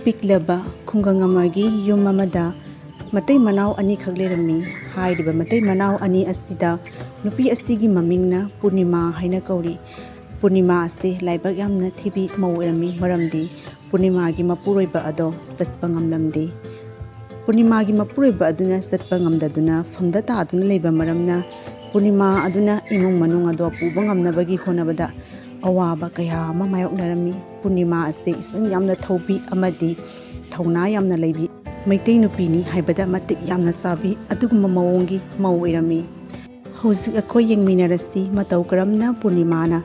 ꯄꯤꯛꯂꯕ ꯈꯨꯡꯒꯪ ꯑꯃꯒꯤ ꯌꯨꯝ ꯑꯃꯗ ꯃꯇꯩ ꯃꯅꯥꯎ ꯑꯅꯤꯈꯛ ꯂꯩꯔꯝꯃꯤ꯫ ꯍꯥꯏꯔꯤꯕ ꯃꯇꯩ ꯃꯅꯥꯎ ꯑꯅꯤ ꯑꯁꯤꯗ ꯅꯨꯄꯤ ꯑꯁꯤꯒꯤ ꯃꯃꯤꯡꯅ ꯄꯨꯔꯅꯤꯃꯥ ꯍꯥꯏꯅ ꯀꯧꯔꯤ꯫ ꯄꯨꯔꯅꯤꯃꯥ ꯑꯁꯤ ꯂꯥꯏꯕꯛ ꯌꯥꯝꯅ ꯊꯤꯕꯤ ꯃꯧ ꯑꯣꯏꯔꯝꯃꯤ, ꯃꯔꯝꯗꯤ ꯄꯨꯔꯅꯤꯃꯥꯒꯤ ꯃꯄꯨꯔꯣꯏꯕ ꯑꯗꯣ ꯆꯠꯄ ꯉꯝꯂꯝꯗꯦ꯫ ꯄꯨꯔꯅꯤꯃꯥꯒꯤ ꯃꯄꯨꯔꯣꯏꯕ ꯑꯗꯨꯅ ꯆꯠꯄ ꯉꯝꯗꯗꯨꯅ ꯐꯝꯗ ꯇꯥꯗꯨꯅ ꯂꯩꯕ ꯃꯔꯝꯅ ꯄꯨꯔꯅꯤꯃꯥ ꯑꯗꯨꯅ ꯏꯃꯨꯡ ꯃꯅꯨꯡ ꯑꯗꯣ ꯄꯨꯕ ꯉꯝꯅꯕꯒꯤ ꯍꯣꯠꯅꯕꯗ ꯑꯋꯥꯕ ꯀꯌా ꯑꯃ ꯃꯥꯌꯣꯛꯅꯔꯝꯃꯤ꯫ ꯄꯨꯔꯅꯤꯃꯥ ꯑꯁꯤ ꯏꯆꯝ ꯌꯥꯝꯅ ꯊꯧꯕꯤ ꯑꯃꯗꯤ ꯊꯧꯅꯥ ꯌꯥꯝꯅ ꯂꯩꯕꯤ ꯃꯩꯇꯩ ꯅꯨꯄꯤꯅꯤ ꯍꯥꯏꯕꯗ ꯃꯇꯤꯛ ꯌꯥꯝꯅ ꯆꯥꯕꯤ ꯑꯗꯨꯒꯨꯝꯕ ꯃꯑꯣꯡꯒꯤ ꯃꯧ ꯑꯣꯏꯔꯝꯃꯤ꯫ ꯍꯧꯖꯤꯛ ꯑꯩꯈꯣꯏ ꯌꯦꯡꯃꯤꯟꯅꯔꯁꯤ ꯃꯇꯧ ꯀꯔꯝꯅ ꯄꯨꯔꯅꯤꯃꯥꯅ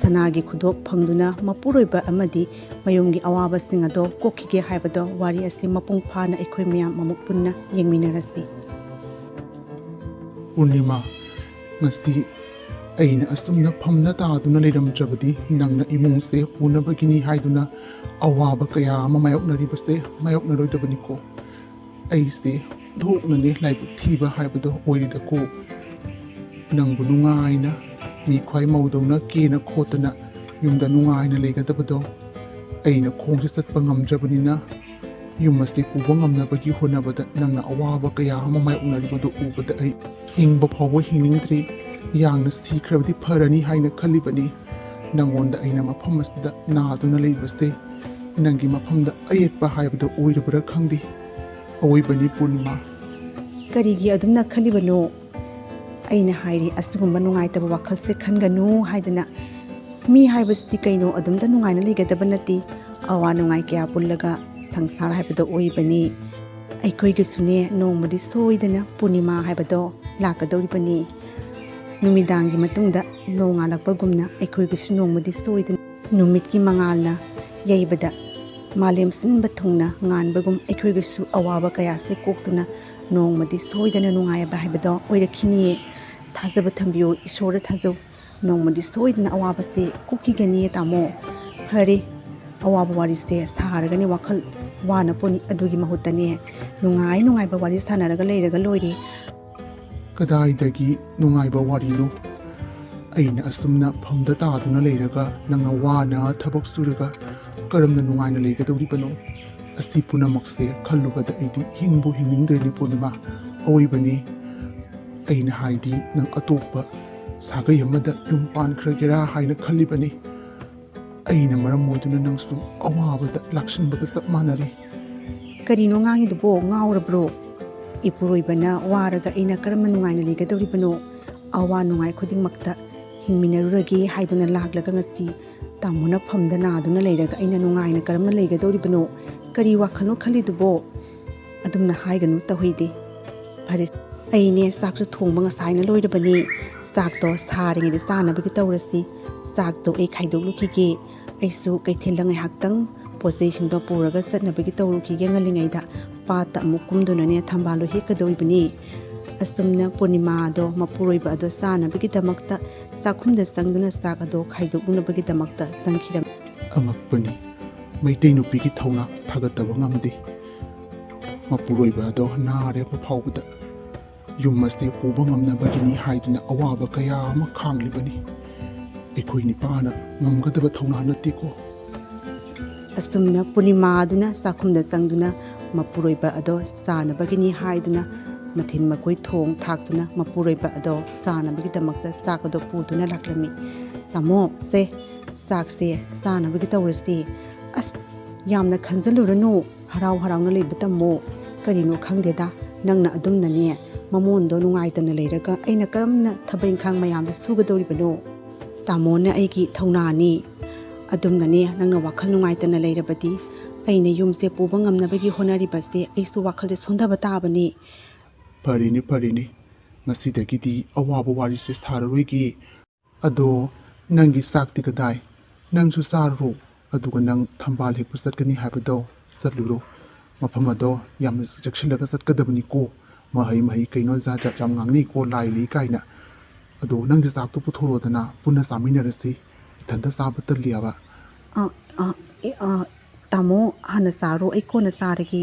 ꯁꯅꯥꯒꯤ ꯈꯨꯗꯣꯞ ꯐꯪꯗꯨꯅ ꯃꯄꯨꯔꯣꯏꯕ ꯑꯃꯗꯤ ꯃꯌꯨꯝꯒꯤ ꯑꯋꯥꯕꯁꯤꯡ ꯑꯗꯣ ꯀꯣꯛꯈꯤꯒꯦ ꯍꯥꯏꯕꯗꯣ ꯋꯥꯔꯤ ꯑꯁꯤ ꯃꯄꯨꯡ ꯐꯥꯅ ꯑꯩꯈꯣꯏ ꯃꯌꯥꯝ ꯑꯃꯨꯛ ꯄꯨꯟꯅ ꯌꯦꯡꯃꯤꯟꯅꯔꯁꯤ꯫ ꯄꯨꯔꯅꯤꯃꯥ, ꯉꯁꯤ ꯑꯩꯅ ꯑꯁꯨꯝꯅ ꯐꯝꯅ ꯇꯥꯗꯨꯅ ꯂꯩꯔꯝꯗ꯭ꯔꯕꯗꯤ ꯅꯪꯅ ꯏꯃꯨꯡꯁꯦ ꯄꯨꯅꯕꯒꯤꯅꯤ ꯍꯥꯏꯗꯨꯅ ꯑꯋꯥꯕ ꯀꯌꯥ ꯑꯃ ꯃꯥꯌꯣꯛꯅꯔꯤꯕꯁꯦ ꯃꯥꯌꯣꯛꯅꯔꯣꯏꯗꯕꯅꯤꯀꯣ꯫ ꯑꯩꯁꯦ ꯊꯣꯛꯅꯅꯦ ꯂꯥꯏꯕꯛ ꯊꯤꯕ ꯍꯥꯏꯕꯗꯣ ꯑꯣꯏꯔꯤꯗꯀꯣ꯫ ꯅꯪꯕꯨ ꯅꯨꯡꯉꯥꯏꯅ ꯃꯤꯈ꯭ꯋꯥꯏ ꯃꯧꯗꯧꯅ ꯀꯦꯅ ꯈꯣꯠꯇꯅ ꯌꯨꯝꯗ ꯅꯨꯡꯉꯥꯏꯅ ꯂꯩꯒꯗꯕꯗꯣ ꯑꯩꯅ ꯈꯣꯡꯁꯦ ꯆꯠꯄ ꯉꯝꯗ꯭ꯔꯕꯅꯤꯅ ꯌꯨꯝ ꯑꯁꯤ ꯄꯨꯕ ꯉꯝꯅꯕꯒꯤ ꯍꯣꯠꯅꯕꯗ ꯅꯪꯅ ꯑꯋꯥꯕ ꯀꯌా ꯑꯃ ꯃꯥꯌꯣꯛꯅꯔꯤꯕꯗꯨ ꯎꯕꯗ ꯑꯩ ꯍꯤꯡꯕ ꯐꯥꯎꯕ ꯍꯤꯡꯅꯤꯡꯗ꯭ꯔꯦ, ꯌꯥꯡꯅ ꯁꯤꯈ꯭ꯔꯕꯗꯤ ꯐꯔꯅꯤ ꯍꯥꯏꯅ ꯈꯜꯂꯤꯕꯅꯤ꯫ ꯅꯪꯉꯣꯟꯗ ꯑꯩꯅ ꯃꯐꯝ ꯑꯁꯤꯗ ꯅꯥꯗꯨꯅ ꯂꯩꯕꯁꯦ ꯅꯪꯒꯤ ꯃꯐꯝꯗ ꯑꯌꯦꯠꯄ ꯍꯥꯏꯕꯗꯣ ꯑꯣꯏꯔꯕ꯭ꯔꯥ ꯈꯪꯗꯦ꯫ ꯑꯋꯣꯏꯕꯅꯤ ꯄꯨꯔꯅꯤꯃꯥ꯫ ꯀꯔꯤꯒꯤ ꯑꯗꯨꯝꯅ ꯈꯜꯂꯤꯕꯅꯣ? ꯑꯩꯅ ꯍꯥꯏꯔꯤ ꯑꯁꯤꯒꯨꯝꯕ ꯅꯨꯡꯉꯥꯏꯇꯕ ꯋꯥꯈꯜꯁꯦ ꯈꯟꯒꯅꯨ ꯍꯥꯏꯗꯅ꯫ ꯃꯤ ꯍꯥꯏꯕꯁꯤꯗꯤ ꯀꯩꯅꯣ ꯑꯗꯨꯝꯇ ꯅꯨꯡꯉꯥꯏꯅ ꯂꯩꯒꯗꯕ ꯅꯠꯇꯦ꯫ ꯑꯋꯥ ꯅꯨꯡꯉꯥꯏ ꯀꯌꯥ ꯄꯨꯜꯂꯒ ꯁꯪꯁꯥꯔ ꯍꯥꯏꯕꯗꯣ ꯑꯣꯏꯕꯅꯤ꯫ ꯑꯩꯈꯣꯏꯒꯤꯁꯨꯅꯦ ꯅꯣꯡꯃꯗꯤ ꯁꯣꯏꯗꯅ ꯄꯨꯔꯅꯤꯃꯥ ꯍꯥꯏꯕꯗꯣ ꯂꯥꯛꯀꯗꯧꯔꯤꯕꯅꯤ꯫ ꯅꯨꯃꯤꯗꯥꯡꯒꯤ ꯃꯇꯨꯡꯗ ꯅꯣꯡꯉꯥꯜꯂꯛꯄꯒꯨꯝꯅ ꯑꯩꯈꯣꯏꯒꯤꯁꯨ ꯅꯣꯡꯃꯗꯤ ꯁꯣꯏꯗꯅ ꯅꯨꯃꯤꯠꯀꯤ ꯃꯉꯥꯜꯅ ꯌꯩꯕꯗ ꯃꯥꯂꯦꯝ ꯁꯤꯟꯕ ꯊꯨꯡꯅ ꯉꯥꯟꯕꯒꯨꯝ ꯑꯩꯈꯣꯏꯒꯤꯁꯨ ꯑꯋꯥꯕ ꯀꯌꯥꯁꯦ ꯀꯣꯛꯇꯨꯅ ꯅꯣꯡꯃꯗꯤ ꯁꯣꯏꯗꯅ ꯅꯨꯡꯉꯥꯏꯕ ꯍꯥꯏꯕꯗꯣ ꯑꯣꯏꯔꯛꯈꯤꯅꯤꯌꯦ꯫ ꯊꯥꯖꯕ ꯊꯝꯕꯤꯌꯨ, ꯏꯁꯣꯔꯗ ꯊꯥꯖꯧ, ꯅꯣꯡꯃꯗꯤ ꯁꯣꯏꯗꯅ ꯑꯋꯥꯕꯁꯦ ꯀꯣꯛꯈꯤꯒꯅꯤꯌꯦ ꯇꯥꯃꯣ꯫ ꯐꯔꯦ, ꯑꯋꯥꯕ ꯋꯥꯔꯤꯁꯦ ꯁꯥꯔꯒꯅꯦ ꯋꯥꯈꯜ ꯋꯥꯅ ꯄꯣꯅꯤ, ꯑꯗꯨꯒꯤ ꯃꯍꯨꯠꯇꯅꯦ ꯅꯨꯡꯉꯥꯏꯕ ꯋꯥꯔꯤ ꯁꯥꯟꯅꯔꯒ ꯂꯩꯔꯒ ꯂꯣꯏꯔꯦ꯫ ꯀꯗꯥꯏꯗꯒꯤ ꯅꯨꯡꯉꯥꯏꯕ ꯋꯥꯔꯤꯅꯣ? ꯑꯩꯅ ꯑꯁꯨꯝꯅ ꯐꯝꯗ ꯇꯥꯗꯨꯅ ꯂꯩꯔꯒ ꯅꯪꯅ ꯋꯥꯅ ꯊꯕꯛ ꯁꯨꯔꯒ ꯀꯔꯝꯅ ꯅꯨꯡꯉꯥꯏꯅ ꯂꯩꯒꯗꯧꯔꯤꯕꯅꯣ? ꯑꯁꯤ ꯄꯨꯝꯅꯃꯛꯁꯦ ꯈꯜꯂꯨꯕꯗ ꯑꯩꯗꯤ ꯍꯤꯡꯕꯨ ꯍꯤꯡꯅꯤꯡꯗ꯭ꯔꯦꯅꯤ ꯄꯨꯔꯅꯤꯃꯥ꯫ ꯑꯋꯣꯏꯕꯅꯤ, ꯑꯩꯅ ꯍꯥꯏꯗꯤ ꯅꯪ ꯑꯇꯣꯞꯄ ꯁꯥꯒꯩ ꯑꯃꯗ ꯌꯨꯝ ꯄꯥꯟꯈ꯭ꯔꯒꯦꯔꯥ ꯍꯥꯏꯅ ꯈꯜꯂꯤꯕꯅꯤ꯫ ꯑꯩꯅ ꯃꯔꯝ ꯑꯣꯏꯗꯨꯅ ꯅꯪꯁꯨ ꯑꯋꯥꯕꯗ ꯂꯥꯛꯁꯤꯟꯕꯒ ꯆꯞ ꯃꯥꯟꯅꯔꯦ꯫ ꯀꯔꯤꯅꯣ ꯉꯥꯡꯉꯤꯗꯨꯕꯣ? ꯉꯥꯎꯔꯕ꯭ꯔꯣ? ꯏꯄꯨꯔꯣꯏꯕꯅ ꯋꯥꯔꯒ ꯑꯩꯅ ꯀꯔꯝꯅ ꯅꯨꯡꯉꯥꯏꯅ ꯂꯩꯒꯗꯧꯔꯤꯕꯅꯣ? ꯑꯋꯥ ꯅꯨꯡꯉꯥꯏ ꯈꯨꯗꯤꯡꯃꯛꯇ ꯍꯤꯡꯃꯤꯟꯅꯔꯨꯔꯒꯦ ꯍꯥꯏꯗꯨꯅ ꯂꯥꯛꯂꯒ ꯉꯁꯤ ꯇꯥꯃꯣꯅ ꯐꯝꯗ ナꯗꯨꯅ ꯂꯩꯔꯒ ꯑꯩꯅ ꯅꯨꯡꯉꯥꯏꯅ ꯀꯔꯝꯅ ꯂꯩꯒꯗꯧꯔꯤꯕꯅꯣ? ꯀꯔꯤ ꯋꯥꯈꯜꯅꯣ ꯈꯜꯂꯤꯗꯨꯕꯣ? ꯑꯗꯨꯝꯅ ꯍꯥꯏꯒꯅꯨ, ꯇꯧꯍꯩꯗꯦ꯫ ꯐꯔꯦ, ꯑꯩꯅꯦ ꯆꯥꯛꯁꯨ ꯊꯣꯡꯕ ꯉꯁꯥꯏꯅ ꯂꯣꯏꯔꯕꯅꯤ꯫ ꯆꯥꯛꯇꯣ ꯁꯥꯔꯤꯉꯩꯗ ꯆꯥꯅꯕꯒꯤ ꯇꯧꯔꯁꯤ꯫ ꯆꯥꯛꯇꯣ ꯑꯩ ꯈꯥꯏꯗꯣꯛꯂꯨꯈꯤꯒꯦ꯫ ꯑꯩꯁꯨ ꯀꯩꯊꯦꯜꯗ ꯉꯥꯏꯍꯥꯛꯇꯪ ꯄꯣꯠꯆꯩꯁꯤꯡꯗꯣ ꯄꯨꯔꯒ ꯆꯠꯅꯕꯒꯤ ꯇꯧꯔꯨꯈꯤꯒꯦ꯫ ꯉꯜꯂꯤꯉꯩꯗ ꯄꯥꯠꯇ ꯑꯃꯨꯛ ꯀꯨꯝꯗꯨꯅꯅꯦ ꯊꯝꯕꯥꯜꯗꯣ ꯍꯦꯛꯀꯗꯧꯔꯤꯕꯅꯤ꯫ ꯑꯁꯨꯝꯅ ꯄꯨꯔꯅꯤꯃꯥ ꯑꯗꯣ ꯃꯄꯨꯔꯣꯏꯕ ꯑꯗꯣ ꯆꯥꯅꯕꯒꯤꯗꯃꯛꯇ ꯆꯥꯛꯈꯨꯝꯗ ꯆꯪꯗꯨꯅ ꯆꯥꯛ ꯑꯗꯣ ꯈꯥꯏꯗꯣꯛꯅꯕꯒꯤꯗꯃꯛꯇ ꯆꯪꯈꯤꯔꯝꯃꯤ꯫ ꯑꯉꯛꯄꯅꯤ, ꯃꯩꯇꯩ ꯅꯨꯄꯤꯒꯤ ꯊꯧꯅꯥ ꯊꯥꯒꯠꯇꯕ ꯉꯝꯗꯦ꯫ ꯃꯄꯨꯔꯣꯏꯕ ꯑꯗꯣ ꯅꯥꯔꯦꯕ ꯐꯥꯎꯕꯗ ꯌꯨꯝ ꯑꯁꯤ ꯄꯨꯕ ꯉꯝꯅꯕꯒꯤꯅꯤ ꯍꯥꯏꯗꯨꯅ ꯑꯋꯥꯕ ꯀꯌꯥ ꯑꯃ ꯈꯥꯡꯂꯤꯕꯅꯤ꯫ ꯑꯩꯈꯣꯏ ꯅꯤꯄꯥꯅ ꯉꯝꯒꯗꯕ ꯊꯧꯅꯥ ꯅꯠꯇꯦꯀꯣ꯫ ꯑꯁꯨꯝꯅ ꯄꯨꯔꯅꯤꯃꯥ ꯑꯗꯨꯅ ꯆꯥꯛꯈꯨꯝꯗ ꯆꯪꯗꯨꯅ ꯃꯄꯨꯔꯣꯏꯕ ꯑꯗꯣ ꯆꯥꯅꯕꯒꯤꯅꯤ ꯍꯥꯏꯗꯨꯅ ꯃꯊꯦꯜ ꯃꯀꯣꯏ ꯊꯣꯡ ꯊꯥꯛꯇꯨꯅ ꯃꯄꯨꯔꯣꯏꯕ ꯑꯗꯣ ꯆꯥꯅꯕꯒꯤꯗꯃꯛꯇ ꯆꯥꯛ ꯑꯗꯣ ꯄꯨꯗꯨꯅ ꯂꯥꯛꯂꯝꯃꯤ꯫ ꯇꯥꯃꯣ, ꯆꯥꯛꯁꯦ ꯆꯥꯅꯕꯒꯤ ꯇꯧꯔꯁꯤ꯫ ꯑꯁ, ꯌꯥꯝꯅ ꯈꯟꯖꯜꯂꯨꯔꯅꯨ, ꯍꯔꯥꯎ ꯍꯔꯥꯎꯅ ꯂꯩꯕ ꯇꯝꯃꯣ꯫ ꯀꯔꯤꯅꯣ ꯈꯪꯗꯦꯗ, ꯅꯪꯅ ꯑꯗꯨꯝꯅꯅꯦ ꯃꯃꯣꯟꯗꯣ ꯅꯨꯡꯉꯥꯏꯇꯅ ꯂꯩꯔꯒ ꯑꯩꯅ ꯀꯔꯝꯅ ꯊꯕꯛ ꯏꯪꯈꯥꯡ ꯃꯌꯥꯝꯗ ꯁꯨꯒꯗꯧꯔꯤꯕꯅꯣ? ꯇꯥꯃꯣꯅ ꯑꯩꯒꯤ ꯊꯧꯅꯥꯅꯤ꯫ ꯑꯗꯨꯝꯅꯅꯦ ꯅꯪꯅ ꯋꯥꯈꯜ ꯅꯨꯡꯉꯥꯏꯇꯅ ꯂꯩꯔꯕꯗꯤ ꯑꯩꯅ ꯌꯨꯝꯁꯦ ꯄꯨꯕ ꯉꯝꯅꯕꯒꯤ ꯍꯣꯠꯅꯔꯤꯕꯁꯦ ꯑꯩꯁꯨ ꯋꯥꯈꯜꯁꯦ ꯁꯣꯟꯊꯕ ꯇꯥꯕꯅꯤ꯫ ꯐꯔꯦꯅꯦ ꯐꯔꯦꯅꯦ, ꯉꯁꯤꯗꯒꯤꯗꯤ ꯑꯋꯥꯕ ꯋꯥꯔꯤꯁꯦ ꯁꯥꯔꯔꯣꯏꯒꯦ꯫ ꯑꯗꯣ ꯅꯪꯒꯤ ꯆꯥꯛꯇꯤ ꯀꯗꯥꯏ? ꯅꯪꯁꯨ ꯆꯥꯔꯨꯔꯣ, ꯑꯗꯨꯒ ꯅꯪ ꯊꯝꯕꯥꯜ ꯍꯦꯛꯄ ꯆꯠꯀꯅꯤ ꯍꯥꯏꯕꯗꯣ ꯆꯠꯂꯨꯔꯣ꯫ ꯃꯐꯝ ꯑꯗꯣ ꯌꯥꯝꯅ ꯆꯦꯛꯁꯤꯜꯂꯒ ꯆꯠꯀꯗꯕꯅꯤꯀꯣ꯫ ꯃꯍꯩ ꯀꯩꯅꯣ ꯖꯥꯠ ꯖꯥꯠ ꯌꯥꯝ ꯉꯥꯡꯅꯩꯀꯣ, ꯂꯥꯏ ꯂꯩ ꯀꯥꯏꯅ꯫ ꯑꯗꯣ ꯅꯪꯒꯤ ꯆꯥꯛꯇꯣ ꯄꯨꯊꯣꯔꯛꯑꯣꯗꯅ ꯄꯨꯟꯅ ꯆꯥꯃꯤꯟꯅꯔꯁꯤ꯫ ꯏꯊꯟꯇ ꯆꯥꯕ ꯇꯜꯂꯤꯑꯕ꯫ ꯇꯥꯃꯣ ꯍꯥꯟꯅ ꯆꯥꯔꯣ ꯑꯩ ꯀꯣꯟꯅ ꯆꯥꯔꯒꯦ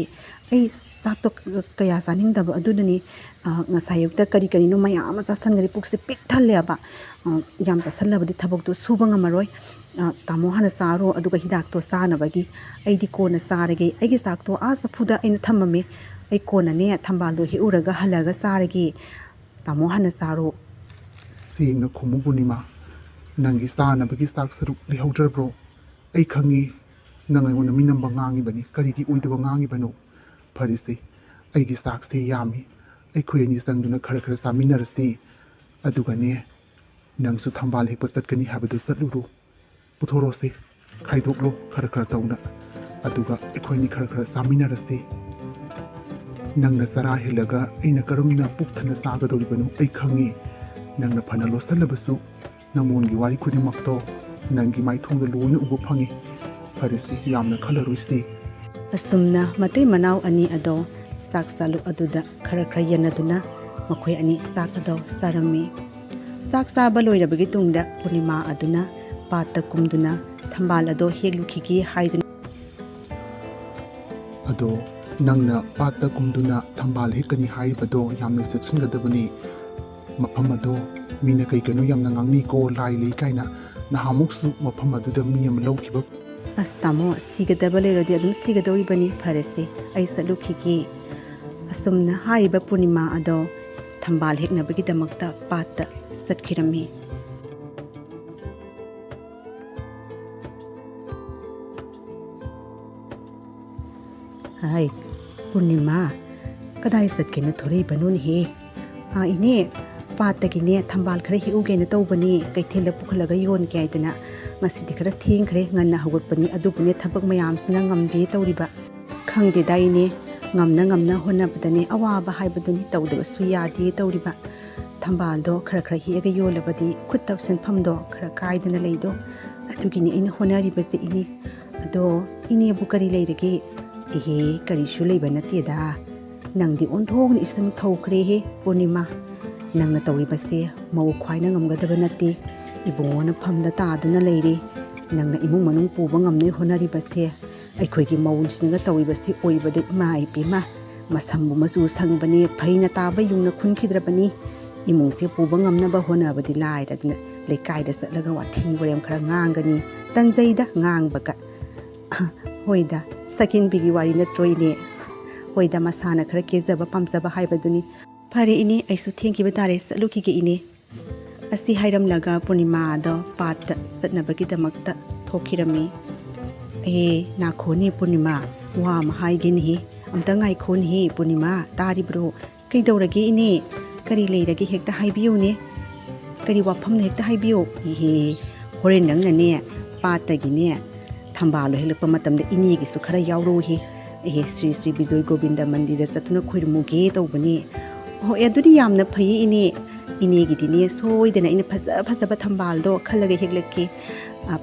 ꯑꯩ ꯆꯥꯛꯇꯣ ꯀꯌꯥ ꯆꯥꯅꯤꯡꯗꯕ ꯑꯗꯨꯅꯅꯤ ꯉꯁꯥꯏ ꯑꯌꯨꯛꯇ ꯀꯔꯤꯅꯣ ꯃꯌꯥꯝ ꯑꯃ ꯆꯥꯁꯟꯈ꯭ꯔꯦ ꯄꯨꯛꯁꯦ ꯄꯤꯛ ꯊꯜꯂꯦꯕ ꯌꯥꯝ ꯆꯥꯁꯜꯂꯕꯗꯤ ꯊꯕꯛꯇꯣ ꯁꯨꯕ ꯉꯝꯃꯔꯣꯏ ꯇꯥꯃꯣ ꯍꯥꯟꯅ ꯆꯥꯔꯣ ꯑꯗꯨꯒ ꯍꯤꯗꯥꯛꯇꯣ ꯆꯥꯅꯕꯒꯤ ꯑꯩꯗꯤ ꯀꯣꯟꯅ ꯆꯥꯔꯒꯦ ꯑꯩꯒꯤ ꯆꯥꯛꯇꯣ ꯆꯐꯨꯗ ꯑꯩꯅ ꯊꯝꯃꯝꯃꯦ ꯑꯩ ꯀꯣꯟꯅꯅꯦ ꯊꯝꯕꯥꯜꯗꯣ ꯍꯦꯛꯎꯔꯒ ꯍꯜꯂꯒ ꯆꯥꯔꯒꯦ ꯇꯥꯃꯣ ꯍꯥꯟꯅ ꯆꯥꯔꯣ ꯁꯦꯡꯅ ꯈꯨꯝꯃꯨ ꯄꯨꯔꯅꯤꯃꯥ ꯅꯪꯒꯤ ꯆꯥꯅꯕꯒꯤ ꯆꯥꯛ ꯁꯔꯨꯛ ꯂꯩꯍꯧꯗ꯭ꯔꯕ꯭ꯔꯣ ꯑꯩ ꯈꯪꯉꯤ ꯅꯪ ꯑꯩꯉꯣꯟꯗ ꯃꯤꯅꯝꯕ ꯉꯥꯡꯉꯤꯕꯅꯤ ꯀꯔꯤꯒꯤ ꯑꯣꯏꯗꯕ ꯉꯥꯡꯉꯤꯕꯅꯣ ꯐꯔꯦꯁꯦ ꯑꯩꯒꯤ ꯆꯥꯛꯁꯦ ꯌꯥꯝꯃꯤ ꯑꯩꯈꯣꯏ ꯑꯅꯤ ꯆꯪꯗꯨꯅ ꯈꯔ ꯈꯔ ꯆꯥꯃꯤꯟꯅꯔꯁꯤ ꯑꯗꯨꯒꯅꯦ ꯅꯪꯁꯨ ꯊꯝꯕꯥꯜ ꯍꯦꯛꯄ ꯆꯠꯀꯅꯤ ꯍꯥꯏꯕꯗꯨ ꯆꯠꯂꯨꯔꯣ ꯄꯨꯊꯣꯔꯣꯁꯤ ꯈꯥꯏꯗꯣꯛꯂꯣ ꯈꯔ ꯈꯔ ꯇꯧꯅ ꯑꯗꯨꯒ ꯑꯩꯈꯣꯏꯅꯤ ꯈꯔ ꯈꯔ ꯆꯥꯃꯤꯟꯅꯔꯁꯤ ꯅꯪꯅ ꯆꯔꯥ ꯍꯦꯜꯂꯒ ꯑꯩꯅ ꯀꯔꯝꯅ ꯄꯨꯛ ꯊꯟꯅ ꯆꯥꯒꯗꯧꯔꯤꯕꯅꯣ ꯑꯩ ꯈꯪꯉꯤ ꯅꯪꯅ ꯐꯅ ꯂꯣꯠꯁꯜꯂꯕꯁꯨ ꯅꯃꯣꯟꯒꯤ ꯋꯥꯔꯤ ꯈꯨꯗꯤꯡꯃꯛꯇꯣ ꯅꯪꯒꯤ ꯃꯥꯏꯊꯣꯡꯗ ꯂꯣꯏꯅ ꯎꯕ ꯐꯪꯉꯤ ꯐꯔꯦꯁꯤ ꯌꯥꯝꯅ ꯈꯜꯂꯔꯣꯏꯁꯤ ꯑꯁꯨꯝꯅ ꯃꯇꯩ ꯃꯅꯥꯎ ꯑꯅꯤ ꯑꯗꯣ ꯆꯥꯛ ꯆꯥꯂꯨꯛ ꯑꯗꯨꯗ ꯈꯔ ꯈꯔ ꯌꯦꯟꯅꯗꯨꯅ ꯃꯈꯣꯏ ꯑꯅꯤ ꯆꯥꯛ ꯑꯗꯣ ꯆꯥꯔꯝꯃꯤ ꯆꯥꯛ ꯆꯥꯕ ꯂꯣꯏꯔꯕꯒꯤ ꯇꯨꯡꯗ ꯄꯨꯔꯅꯤꯃꯥ ꯑꯗꯨꯅ ꯄꯥꯠꯇ ꯀꯨꯝꯗꯨꯅ ꯊꯝꯕꯥꯜ ꯑꯗꯣ ꯍꯦꯛꯂꯨꯈꯤꯒꯦ ꯍꯥꯏꯗꯨꯅ ꯑꯗꯣ ꯅꯪꯅ ꯄꯥꯠꯇ ꯀꯨꯝꯗꯨꯅ ꯊꯝꯕꯥꯜ ꯍꯦꯛꯀꯅꯤ ꯍꯥꯏꯔꯤꯕꯗꯣ ꯌꯥꯝꯅ ꯆꯦꯛꯁꯤꯟꯒꯗꯕꯅꯤ ꯃꯐꯝ ꯑꯗꯣ ꯃꯤꯅ ꯀꯩꯅꯣ ꯌꯥꯝꯅ ꯉꯥꯡꯅꯩꯀꯣ ꯂꯥꯏ ꯂꯩ ꯀꯥꯏꯅ ꯅꯍꯥꯟꯃꯨꯛꯁꯨ ꯃꯐꯝ ꯑꯗꯨꯗ ꯃꯤ ꯑꯃ ꯂꯧꯈꯤꯕ ꯇꯥꯃꯣ ꯁꯤꯒꯗꯕ ꯂꯩꯔꯗꯤ ꯑꯗꯨꯝ ꯁꯤꯒꯗꯧꯔꯤꯕꯅꯤ ꯐꯔꯦꯁꯦ ꯑꯩ ꯆꯠꯂꯨꯈꯤꯒꯦ ꯑꯁꯨꯝꯅ ꯍꯥꯏꯔꯤꯕ ꯄꯨꯔꯅꯤꯃꯥ ꯑꯗꯣ ꯊꯝꯕꯥꯜ ꯍꯦꯛꯅꯕꯒꯤꯗꯃꯛꯇ ꯄꯥꯠꯇ ꯆꯠꯈꯤꯔꯝꯃꯤ ꯍꯥꯏ ꯄꯨꯔꯅꯤꯃꯥ ꯀꯗꯥꯏ ꯆꯠꯀꯦꯅ ꯊꯣꯔꯛꯏꯕꯅꯣꯅꯦꯍꯦ ꯏꯅꯦ ꯄꯥꯠꯇꯒꯤꯅꯦ ꯊꯝꯕꯥꯜ ꯈꯔ ꯍꯦꯛꯎꯒꯦꯅ ꯇꯧꯕꯅꯤ ꯀꯩꯊꯦꯜꯗ ꯄꯨꯈꯠꯂꯒ ꯌꯣꯟꯒꯦ ꯍꯥꯏꯗꯅ ꯉꯁꯤꯗꯤ ꯈꯔ ꯊꯦꯡꯈ꯭ꯔꯦ ꯉꯟꯅ ꯍꯧꯒꯠꯄꯅꯤ ꯑꯗꯨꯕꯨꯅꯦ ꯊꯕꯛ ꯃꯌꯥꯝꯁꯤꯅ ꯉꯝꯗꯦ ꯇꯧꯔꯤꯕ ꯈꯪꯗꯦꯗ ꯏꯅꯦ ꯉꯝꯅ ꯍꯣꯠꯅꯕꯗꯅꯦ ꯑꯋꯥꯕ ꯍꯥꯏꯕꯗꯨꯅꯤ ꯇꯧꯗꯕꯁꯨ ꯌꯥꯗꯦ ꯇꯧꯔꯤꯕ ꯊꯝꯕꯥꯜꯗꯣ ꯈꯔ ꯈꯔ ꯍꯦꯛꯑꯒ ꯌꯣꯜꯂꯕꯗꯤ ꯈꯨꯠꯇ ꯁꯤꯟꯐꯝꯗꯣ ꯈꯔ ꯀꯥꯏꯗꯅ ꯂꯩꯗꯣ ꯑꯗꯨꯒꯤꯅꯤ ꯑꯩꯅ ꯍꯣꯠꯅꯔꯤꯕꯁꯦ ꯏꯅꯦ ꯑꯗꯣ ꯏꯅꯦꯕꯨ ꯀꯔꯤ ꯂꯩꯔꯒꯦ ꯏꯍꯦ ꯀꯔꯤꯁꯨ ꯂꯩꯕ ꯅꯠꯇꯦꯗ ꯅꯪꯗꯤ ꯑꯣꯟꯊꯣꯛꯅ ꯏꯁꯪ ꯊꯧꯈ꯭ꯔꯦꯍꯦ ꯄꯨꯔꯅꯤꯃꯥ ꯅꯪꯅ ꯇꯧꯔꯤꯕꯁꯦ ꯃꯧ ꯈ꯭ꯋꯥꯏꯅ ꯉꯝꯒꯗꯕ ꯅꯠꯇꯦ ꯏꯕꯨꯡꯉꯣꯅ ꯐꯝꯗ ꯇꯥꯗꯨꯅ ꯂꯩꯔꯤ ꯅꯪꯅ ꯏꯃꯨꯡ ꯃꯅꯨꯡ ꯄꯨꯕ ꯉꯝꯅꯤ ꯍꯣꯠꯅꯔꯤꯕꯁꯦ ꯑꯩꯈꯣꯏꯒꯤ ꯃꯧꯁꯤꯡꯒ ꯇꯧꯔꯤꯕꯁꯤ ꯑꯣꯏꯕꯗ ꯏꯃꯥ ꯏꯄꯦꯝꯃ ꯃꯁꯝꯕꯨ ꯃꯆꯨ ꯁꯪꯕꯅꯤ ꯐꯩꯅ ꯇꯥꯕ ꯌꯨꯡꯅ ꯈꯨꯟꯈꯤꯗ꯭ꯔꯕꯅꯤ ꯏꯃꯨꯡꯁꯦ ꯄꯨꯕ ꯉꯝꯅꯕ ꯍꯣꯠꯅꯕꯗꯤ ꯂꯥꯏꯔꯗꯅ ꯂꯩꯀꯥꯏꯗ ꯆꯠꯂꯒ ꯋꯥꯊꯤ ꯋꯥꯔꯦꯝ ꯈꯔ ꯉꯥꯡꯒꯅꯤ ꯇꯟꯖꯩꯗ ꯉꯥꯡꯕꯒ ꯍꯣꯏꯗ ꯁꯈꯤꯟꯕꯤꯒꯤ ꯋꯥꯔꯤ ꯅꯠꯇ꯭ꯔꯣ ꯏꯅꯦ ꯍꯣꯏꯗ ꯃꯁꯥꯅ ꯈꯔ ꯀꯦꯖꯕ ꯄꯥꯝꯖꯕ ꯍꯥꯏꯕꯗꯨꯅꯤ ꯐꯔꯦ ꯏꯅꯦ ꯑꯩꯁꯨ ꯊꯦꯡꯈꯤꯕ ꯇꯥꯔꯦ ꯆꯠꯂꯨꯈꯤꯒꯦ ꯏꯅꯦ ꯑꯁꯤ ꯍꯥꯏꯔꯝꯂꯒ ꯄꯨꯔꯅꯤꯃꯥ ꯑꯗꯣ ꯄꯥꯠꯇ ꯆꯠꯅꯕꯒꯤꯗꯃꯛꯇ ꯊꯣꯛꯈꯤꯔꯝꯃꯤ ꯅꯥꯈꯣꯅꯤ ꯄꯨꯔꯅꯤꯃꯥ ꯋꯥ ꯑꯃ ꯍꯥꯏꯒꯦꯅꯦꯍꯦ ꯑꯝꯇ ꯉꯥꯏꯈꯣꯅꯦꯍꯦ ꯄꯨꯔꯅꯤꯃꯥ ꯇꯥꯔꯤꯕ꯭ꯔꯣ ꯀꯩꯗꯧꯔꯒꯦ ꯏꯅꯦ ꯀꯔꯤ ꯂꯩꯔꯒꯦ ꯍꯦꯛꯇ ꯍꯥꯏꯕꯤꯌꯨꯅꯦ ꯀꯔꯤ ꯋꯥꯐꯝꯅꯣ ꯍꯦꯛꯇ ꯍꯥꯏꯕꯤꯌꯨ ꯏꯍꯦ ꯍꯣꯔꯦꯟ ꯅꯪꯅꯅꯦ ꯄꯥꯠꯇꯒꯤꯅꯦ ꯊꯝꯕꯥꯜꯗꯣ ꯍꯦꯛꯂꯛꯄ ꯃꯇꯝꯗ ꯏꯅꯦꯒꯤꯁꯨ ꯈꯔ ꯌꯥꯎꯔꯧꯍꯦ ꯁ꯭ꯔꯤ ꯁ꯭ꯔꯤ ꯕꯤꯖꯣꯏ ꯒꯣꯕꯤꯟꯗ ꯃꯟꯗꯤꯔꯗ ꯆꯠꯇꯨꯅ ꯈꯣꯏꯔꯝꯃꯨꯒꯦ ꯇꯧꯕꯅꯤ ꯍꯣꯏ ꯑꯗꯨꯗꯤ ꯌꯥꯝꯅ ꯐꯩꯌꯦ ꯏꯅꯦ ꯏꯅꯦꯒꯤꯗꯤꯅꯦ ꯁꯣꯏꯗꯅ ꯑꯩꯅ ꯐꯖꯕ ꯊꯝꯕꯥꯜꯗꯣ ꯈꯜꯂꯒ ꯍꯦꯛꯂꯛꯀꯦ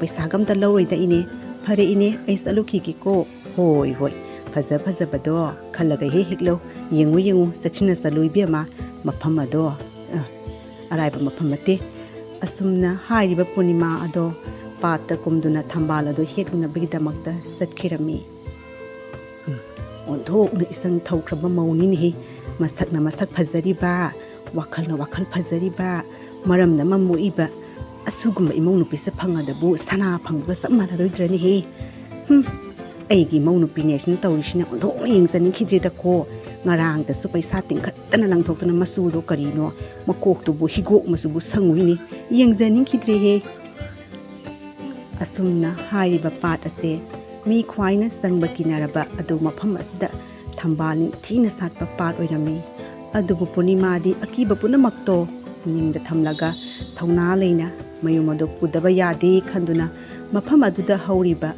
ꯄꯩꯁꯥꯒ ꯑꯝꯇ ꯂꯧꯔꯣꯏꯗ ꯏꯅꯦ ꯐꯔꯦ ꯏꯅꯦ ꯑꯩ ꯆꯠꯂꯨꯈꯤꯒꯦꯀꯣ ꯍꯣꯏ ꯐꯖꯕꯗꯣ ꯈꯜꯂꯒ ꯍꯦꯛꯂꯧ ꯌꯦꯡꯉꯨ ꯆꯦꯛꯁꯤꯟꯅ ꯆꯠꯂꯨ ꯏꯕꯦꯝꯃ ꯃꯐꯝ ꯑꯗꯣ ꯑꯔꯥꯏꯕ ꯃꯐꯝ ꯅꯠꯇꯦ ꯑꯁꯨꯝꯅ ꯍꯥꯏꯔꯤꯕ ꯄꯨꯔꯅꯤꯃꯥ ꯑꯗꯣ ꯄꯥꯠꯇ ꯀꯨꯝꯗꯨꯅ ꯊꯝꯕꯥꯜ ꯑꯗꯣ ꯍꯦꯛꯂꯨꯅꯕꯒꯤꯗꯃꯛꯇ ꯆꯠꯈꯤꯔꯝꯃꯤ ꯑꯣꯟꯊꯣꯛꯅ ꯏꯁꯪ ꯊꯧꯈ꯭ꯔꯕ ꯃꯧꯅꯤꯅꯦꯍꯦ ꯃꯁꯛꯅ ꯃꯁꯛ ꯐꯖꯔꯤꯕ ꯋꯥꯈꯜꯅ ꯋꯥꯈꯜ ꯐꯖꯔꯤꯕ ꯃꯔꯝꯅ ꯑꯃ ꯃꯣꯛꯏꯕ ꯑꯁꯤꯒꯨꯝꯕ ꯏꯃꯧ ꯅꯨꯄꯤꯁꯦ ꯐꯪꯉꯗꯕꯨ ꯁꯅꯥ ꯐꯪꯕꯒ ꯆꯞ ꯃꯥꯟꯅꯔꯣꯏꯗ꯭ꯔꯅꯦꯍꯦ ꯑꯩꯒꯤ ꯏꯃꯧ ꯅꯨꯄꯤꯅꯦꯁꯤꯅ ꯇꯧꯔꯤꯁꯤꯅ ꯑꯣꯟꯊꯣꯛꯅ ꯌꯦꯡꯖꯅꯤꯡꯈꯤꯗ꯭ꯔꯦꯗꯀꯣ ꯉꯔꯥꯡꯗꯁꯨ ꯄꯩꯁꯥ ꯇꯤꯡꯈꯠꯇꯅ ꯂꯪꯊꯣꯛꯇꯅ ꯃꯆꯨꯗꯣ ꯀꯔꯤꯅꯣ ꯃꯀꯣꯛꯇꯨꯕꯨ ꯍꯤꯒꯣꯛ ꯃꯆꯨꯕꯨ ꯁꯪꯉꯨꯏꯅꯤ ꯌꯦꯡꯖꯅꯤꯡꯈꯤꯗ꯭ꯔꯦꯍꯦ ꯑꯁꯨꯝꯅ ꯍꯥꯏꯔꯤꯕ ꯄꯥꯠ ꯑꯁꯦ ꯃꯤ ꯈ꯭ꯋꯥꯏꯅ ꯆꯪꯕ ꯀꯤꯅꯔꯕ ꯑꯗꯨ ꯃꯐꯝ ꯑꯁꯤꯗ ꯊꯝꯕꯥꯜ ꯅꯤꯡꯊꯤꯅ ꯁꯥꯠꯄ ꯄꯥꯠ ꯑꯣꯏꯔꯝꯃꯤ ꯑꯗꯨꯕꯨ ꯄꯨꯔꯅꯤꯃꯥꯗꯤ ꯑꯀꯤꯕ ꯄꯨꯝꯅꯃꯛꯇꯣ ꯄꯨꯛꯅꯤꯡꯗ ꯊꯝꯂꯒ ꯊꯧꯅꯥ ꯂꯩꯅ ꯃꯌꯨꯝ ꯑꯗꯨ ꯄꯨꯗꯕ ꯌꯥꯗꯦ ꯈꯟꯗꯨꯅ ꯃꯐꯝ ꯑꯗꯨꯗ ꯍꯧꯔꯤꯕ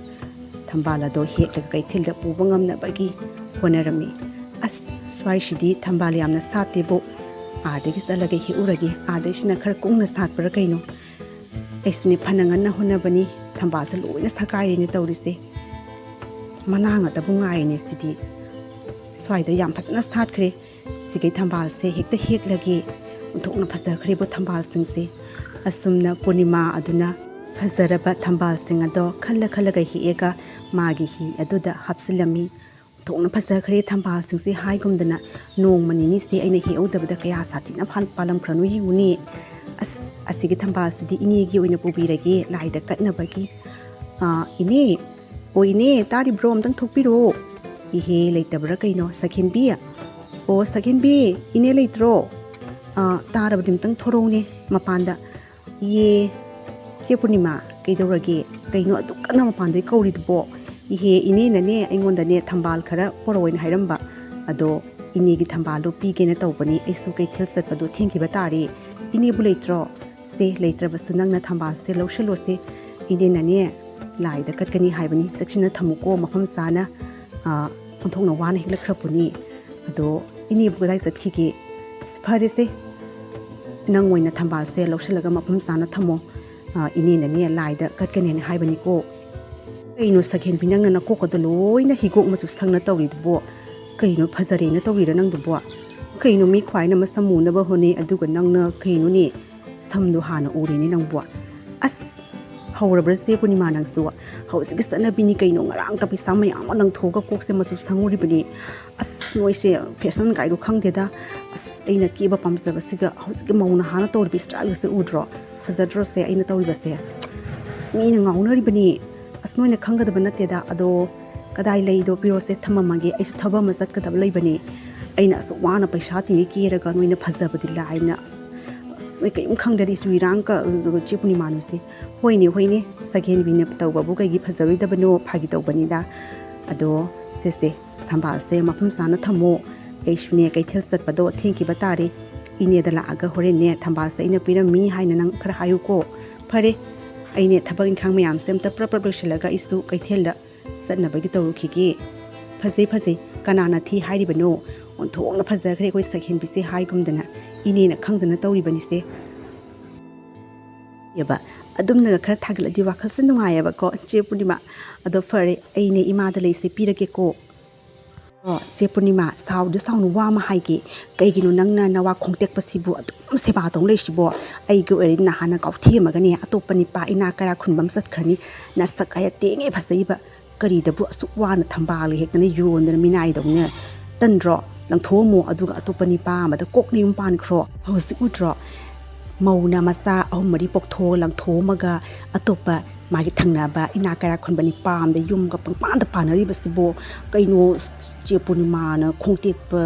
ꯊꯝꯕꯥꯜ ꯑꯗꯣ ꯍꯦꯛꯂꯒ ꯀꯩꯊꯦꯜꯗ ꯄꯨꯕ ꯉꯝꯅꯕꯒꯤ ꯍꯣꯠꯅꯔꯝꯃꯤ ꯁ꯭ꯋꯥꯏꯁꯤꯗꯤ ꯊꯝꯕꯥꯜ ꯌꯥꯝꯅ ꯁꯥꯠꯇꯦꯕꯣ ꯑꯥꯗꯒꯤ ꯆꯠꯂꯒ ꯍꯦꯛꯎꯔꯒꯦ ꯑꯥꯗꯩꯁꯤꯅ ꯈꯔ ꯀꯨꯡꯅ ꯁꯥꯠꯄ꯭ꯔꯥ ꯀꯩꯅꯣ ꯑꯩꯁꯨꯅꯦ ꯐꯅ ꯉꯟꯅ ꯍꯣꯠꯅꯕꯅꯤ ꯊꯝꯕꯥꯜꯁꯦ ꯂꯣꯏꯅ ꯁꯀꯥꯏꯔꯤꯅꯦ ꯇꯧꯔꯤꯁꯦ ꯃꯅꯥ ꯉꯥꯛꯇꯕꯨ ꯉꯥꯏꯔꯤꯅꯦ ꯁꯤꯗꯤ ꯁ꯭ꯋꯥꯏꯗ ꯌꯥꯝ ꯐꯖꯅ ꯁꯥꯠꯈ꯭ꯔꯦ ꯁꯤꯒꯩ ꯊꯝꯕꯥꯜꯁꯦ ꯍꯦꯛꯇ ꯍꯦꯛꯂꯒꯦ ꯑꯣꯟꯊꯣꯛꯅ ꯐꯖꯈ꯭ꯔꯦꯕ ꯊꯝꯕꯥꯜꯁꯤꯡꯁꯦ ꯑꯁꯨꯝꯅ ꯄꯨꯔꯅꯤꯃꯥ ꯑꯗꯨꯅ ꯐꯖꯔꯕ ꯊꯝꯕꯥꯜꯁꯤꯡ ꯑꯗꯣ ꯈꯜꯂꯒ ꯍꯦꯛꯑꯒ ꯃꯥꯒꯤ ꯍꯤ ꯑꯗꯨꯗ ꯍꯥꯞꯆꯤꯜꯂꯝꯃꯤ꯫ ꯑꯣꯟꯊꯣꯛꯅ ꯐꯖꯈ꯭ꯔꯦ ꯊꯝꯕꯥꯜꯁꯤꯡꯁꯦ ꯍꯥꯏꯒꯨꯝꯗꯅ ꯅꯣꯡꯃ ꯅꯤꯅꯤꯁꯦ ꯑꯩꯅ ꯍꯦꯛꯍꯧꯗꯕꯗ ꯀꯌా ꯁꯥꯊꯤꯅ ꯄꯥꯜꯂꯝꯈ꯭ꯔꯅꯣ ꯌꯦꯡꯉꯨꯅꯦ꯫ ꯑꯁ ꯑꯁꯤꯒꯤ ꯊꯝꯕꯥꯜꯁꯤꯗꯤ ꯏꯅꯦꯒꯤ ꯑꯣꯏꯅ ꯄꯨꯕꯤꯔꯒꯦ ꯂꯥꯏꯗ ꯀꯠꯅꯕꯒꯤ꯫ ꯏꯅꯦ ꯑꯣ ꯏꯅꯦ ꯇꯥꯔꯤꯕ꯭ꯔꯣ ꯑꯝꯇꯪ ꯊꯣꯛꯄꯤꯔꯣ꯫ ꯏꯍꯦ ꯂꯩꯇꯕ꯭ꯔꯥ ꯀꯩꯅꯣ ꯁꯈꯦꯟꯕꯤ? ꯑꯣ ꯁꯈꯦꯟꯕꯤ ꯏꯅꯦ ꯂꯩꯇ꯭ꯔꯣ? ꯇꯥꯔꯕꯗꯤ ꯑꯝꯇꯪ ꯊꯣꯔꯛꯎꯅꯦ ꯃꯄꯥꯟꯗ꯫ ꯌꯦ ꯆꯦ ꯄꯨꯔꯅꯤꯃꯥ ꯀꯩꯗꯧꯔꯒꯦ? ꯀꯩꯅꯣ ꯑꯗꯨꯛ ꯀꯟꯅ ꯃꯄꯥꯟꯗꯩ ꯀꯧꯔꯤꯗꯨꯕꯣ? ꯏꯍꯦ ꯏꯅꯦꯅꯅꯦ ꯑꯩꯉꯣꯟꯗꯅꯦ ꯊꯝꯕꯥꯜ ꯈꯔ ꯄꯣꯔꯛꯑꯣꯅ ꯍꯥꯏꯔꯝꯕ꯫ ꯑꯗꯣ ꯏꯅꯦꯒꯤ ꯊꯝꯕꯥꯜꯗꯣ ꯄꯤꯒꯦꯅ ꯇꯧꯕꯅꯤ ꯑꯩꯁꯨ ꯀꯩꯊꯦꯜ ꯆꯠꯄꯗꯣ ꯊꯦꯡꯈꯤꯕ ꯇꯥꯔꯦ꯫ ꯏꯅꯦꯕꯨ ꯂꯩꯇ꯭ꯔꯣ? ꯁꯦ ꯂꯩꯇ꯭ꯔꯕꯁꯨ ꯅꯪꯅ ꯊꯝꯕꯥꯜꯁꯦ ꯂꯧꯁꯜꯂꯣꯁꯦ ꯏꯅꯦꯅꯅꯦ ꯂꯥꯏꯗ ꯀꯠꯀꯅꯤ ꯍꯥꯏꯕꯅꯤ ꯆꯦꯛꯁꯤꯟꯅ ꯊꯝꯃꯨꯀꯣ ꯃꯐꯝ ꯆꯥꯅ ꯑꯣꯟꯊꯣꯛꯅ ꯋꯥꯅ ꯍꯦꯛꯂꯛꯈ꯭ꯔꯕꯅꯤ꯫ ꯑꯗꯣ ꯏꯅꯦꯕꯨ ꯀꯗꯥꯏ ꯆꯠꯈꯤꯒꯦ? ꯐꯔꯦꯁꯦ ꯅꯪ ꯑꯣꯏꯅ ꯊꯝꯕꯥꯜꯁꯦ ꯂꯧꯁꯜꯂꯒ ꯃꯐꯝ ꯆꯥꯅ ꯊꯝꯃꯣ ꯏꯅꯦꯅꯅꯦ ꯂꯥꯏꯗ ꯀꯠꯀꯅꯦꯅ ꯍꯥꯏꯕꯅꯤꯀꯣ꯫ ꯀꯩꯅꯣ ꯁꯈꯦꯟꯕꯤ ꯅꯪꯅ ꯅꯀꯣꯛꯀꯗꯣ ꯂꯣꯏꯅ ꯍꯤꯒꯣꯛ ꯃꯆꯨ ꯁꯪꯅ ꯇꯧꯔꯤꯗꯨꯕꯣ? ꯀꯩꯅꯣ ꯐꯖꯔꯦꯅ ꯇꯧꯔꯤꯔ ꯅꯪꯗꯨꯕꯣ? ꯀꯩꯅꯣ ꯃꯤ ꯈ꯭ꯋꯥꯏꯅ ꯃꯁꯝ ꯃꯨꯅꯕ ꯍꯣꯠꯅꯩ ꯑꯗꯨꯒ ꯅꯪꯅ ꯀꯩꯅꯣꯅꯦ ꯁꯝꯗꯣ ꯍꯥꯟꯅ ꯎꯔꯦꯅꯦ ꯅꯪꯕꯣ꯫ ꯑꯁ ꯍꯧꯔꯕ꯭ꯔꯥ ꯆꯦ ꯄꯨꯔꯅꯤꯃꯥ ꯅꯪꯁꯨ? ꯍꯧꯖꯤꯛꯀꯤ ꯆꯠꯅꯕꯤꯅꯤ ꯀꯩꯅꯣ ꯉꯔꯥꯡꯇ ꯄꯩꯁꯥ ꯃꯌꯥꯝ ꯑꯃ ꯂꯪꯊꯣꯛꯑꯒ ꯀꯣꯛꯁꯦ ꯃꯆꯨ ꯁꯪꯉꯨꯔꯤꯕꯅꯤ꯫ ꯑꯁ ꯅꯣꯏꯁꯦ ꯐꯦꯁꯟ ꯀꯥꯏꯗꯣ ꯈꯪꯗꯦꯗ꯫ ꯑꯁ ꯑꯩꯅ ꯀꯦꯕ ꯄꯥꯝꯖꯕꯁꯤꯒ ꯍꯧꯖꯤꯛꯀꯤ ꯃꯧ ꯅꯍꯥꯅ ꯇꯧꯔꯤꯕ ꯁ꯭ꯇꯥꯏꯜꯒꯁꯦ ꯎꯗ꯭ꯔꯣ? ꯐꯖꯗ꯭ꯔꯣꯁꯦ ꯑꯩꯅ ꯇꯧꯔꯤꯕꯁꯦ? ꯃꯤꯅ ꯉꯥꯎꯅꯔꯤꯕꯅꯤ꯫ ꯑꯁ ꯅꯣꯏꯅ ꯈꯪꯒꯗꯕ ꯅꯠꯇꯦꯗ꯫ ꯑꯗꯣ ꯀꯗꯥꯏ ꯂꯩꯗꯣ ꯄꯤꯔꯣꯁꯦ ꯊꯝꯃꯝꯃꯒꯦ ꯑꯩꯁꯨ ꯊꯕꯛ ꯑꯃ ꯆꯠꯀꯗꯕ ꯂꯩꯕꯅꯤ꯫ ꯑꯩꯅ ꯑꯁꯨꯛ ꯋꯥꯅ ꯄꯩꯁా ꯇꯤꯡꯉꯤ ꯀꯦꯔꯒ ꯅꯣꯏꯅ ꯐꯖꯕꯗꯤ ꯂꯥꯏꯅ ꯑꯁ ꯅꯣꯏ ꯀꯔꯤꯝ ꯈꯪꯗ꯭ꯔꯗꯤ ꯏꯁꯨ ꯏꯔꯥꯡꯀ ꯆꯦ ꯄꯨꯔꯅꯤꯃꯥꯅꯨꯁꯦ꯫ ꯍꯣꯏꯅꯦ ꯁꯈꯦꯟꯕꯤꯅ ꯇꯧꯕꯕꯨ ꯀꯩꯒꯤ ꯐꯖꯔꯣꯏꯗꯕꯅꯣ ꯐꯥꯒꯤ ꯇꯧꯕꯅꯤꯗ꯫ ꯑꯗꯣ ꯁꯦ ꯊꯝꯕꯥꯜꯁꯦ ꯃꯐꯝ ꯆꯥꯅ ꯊꯝꯃꯣ ꯑꯩꯁꯨꯅꯦ ꯀꯩꯊꯦꯜ ꯆꯠꯄꯗꯣ ꯊꯦꯡꯈꯤꯕ ꯇꯥꯔꯦ꯫ ꯏꯅꯦꯗ ꯂꯥꯛꯑꯒ ꯍꯣꯔꯦꯟꯅꯦ ꯊꯝꯕꯥꯜꯁꯦ ꯑꯩꯅ ꯄꯤꯔꯝꯃꯤ ꯍꯥꯏꯅ ꯅꯪ ꯈꯔ ꯍꯥꯏꯌꯨꯀꯣ꯫ ꯐꯔꯦ ꯑꯩꯅꯦ ꯊꯕꯛ ꯏꯪꯈꯥꯡ ꯃꯌꯥꯝꯁꯦ ꯑꯝꯇ ꯄ꯭ꯔꯞ ꯂꯣꯏꯁꯤꯜꯂꯒ ꯑꯩꯁꯨ ꯀꯩꯊꯦꯜꯗ ꯆꯠꯅꯕꯒꯤ ꯇꯧꯔꯨꯈꯤꯒꯦ꯫ ꯐꯖꯩ ꯀꯅꯥꯅ ꯊꯤ ꯍꯥꯏꯔꯤꯕꯅꯣ? ꯑꯣꯟꯊꯣꯛꯅ ꯐꯖꯈ꯭ꯔꯦ ꯑꯩꯈꯣꯏ ꯁꯈꯦꯟꯕꯤꯁꯦ ꯍꯥꯏꯒꯨꯝꯗꯅ ꯏꯅꯦꯅ ꯈꯪꯗꯅ ꯇꯧꯔꯤꯕꯅꯤꯁꯦ꯫ ꯑꯗꯨꯝꯅꯒ ꯈꯔ ꯊꯥꯒꯠꯂꯗꯤ ꯋꯥꯈꯜꯁꯦ ꯅꯨꯡꯉꯥꯏꯌꯦꯕꯀꯣ ꯆꯦ ꯄꯨꯔꯅꯤꯃꯥ꯫ ꯑꯗꯣ ꯐꯔꯦ ꯑꯩꯅꯦ ꯏꯃꯥꯗ ꯂꯩꯁꯦ ꯄꯤꯔꯒꯦꯀꯣ꯫ ꯆꯦ ꯄꯨꯔꯅꯤꯃꯥ ꯁꯥꯎꯅꯨ ꯋꯥ ꯑꯃ ꯍꯥꯏꯒꯦ꯫ ꯀꯩꯒꯤꯅꯣ ꯅꯪꯅ ꯅꯋꯥ ꯈꯣꯡꯇꯦꯛꯄꯁꯤꯕꯨ ꯑꯗꯨꯝ ꯁꯦꯕꯥ ꯇꯧ ꯂꯩꯁꯤꯕꯣ? ꯑꯩꯒꯤ ꯑꯣꯏꯔꯗꯤ ꯅꯍꯥꯟꯅ ꯀꯥꯎꯊꯦꯝꯃꯒꯅꯦ ꯑꯇꯣꯞꯄ ꯅꯤꯄꯥ ꯏꯅꯥ ꯀꯩꯔꯥ ꯈꯨꯟꯕ ꯑꯃ ꯆꯠꯈ꯭ꯔꯅꯤ꯫ ꯅꯁꯛ ꯀꯥꯏ ꯇꯦꯡꯉꯦ ꯐꯖꯩꯕ ꯀꯔꯤꯗꯕꯨ ꯑꯁꯨꯛ ꯋꯥꯅ ꯊꯝꯕꯥꯜꯒ ꯍꯦꯛꯇꯅ ꯌꯣꯟꯗꯅ ꯃꯤꯅꯥꯏꯗꯧꯅ ꯇꯟꯗ꯭ꯔꯣ? ꯂꯪꯊꯣꯛꯑꯝꯃꯣ ꯑꯗꯨꯒ ꯑꯇꯣꯞꯄ ꯅꯤꯄꯥ ꯑꯃꯗ ꯀꯣꯛꯅ ꯌꯨꯝ ꯄꯥꯟꯈ꯭ꯔꯣ꯫ ꯍꯧꯖꯤꯛ ꯎꯗ꯭ꯔꯣ ꯃꯧꯅ ꯃꯆꯥ 3-4 ꯄꯣꯛꯊꯣꯛꯑ ꯂꯪꯊꯣꯛꯑꯝꯃꯒ ꯑꯇꯣꯞꯄ ꯃꯥꯒꯤ ꯊꯪꯅꯕ ꯏꯅꯥ ꯀꯩꯔꯥ ꯈꯨꯟꯕ ꯅꯤꯄꯥ ꯑꯃꯗ ꯌꯨꯝꯒ ꯄꯪꯄꯥꯟꯗ ꯄꯥꯟꯅꯔꯤꯕꯁꯤꯕꯣ? ꯀꯩꯅꯣ ꯆꯦ ꯄꯨꯔꯅꯤꯃꯥꯅ ꯈꯣꯡꯇꯦꯛꯄ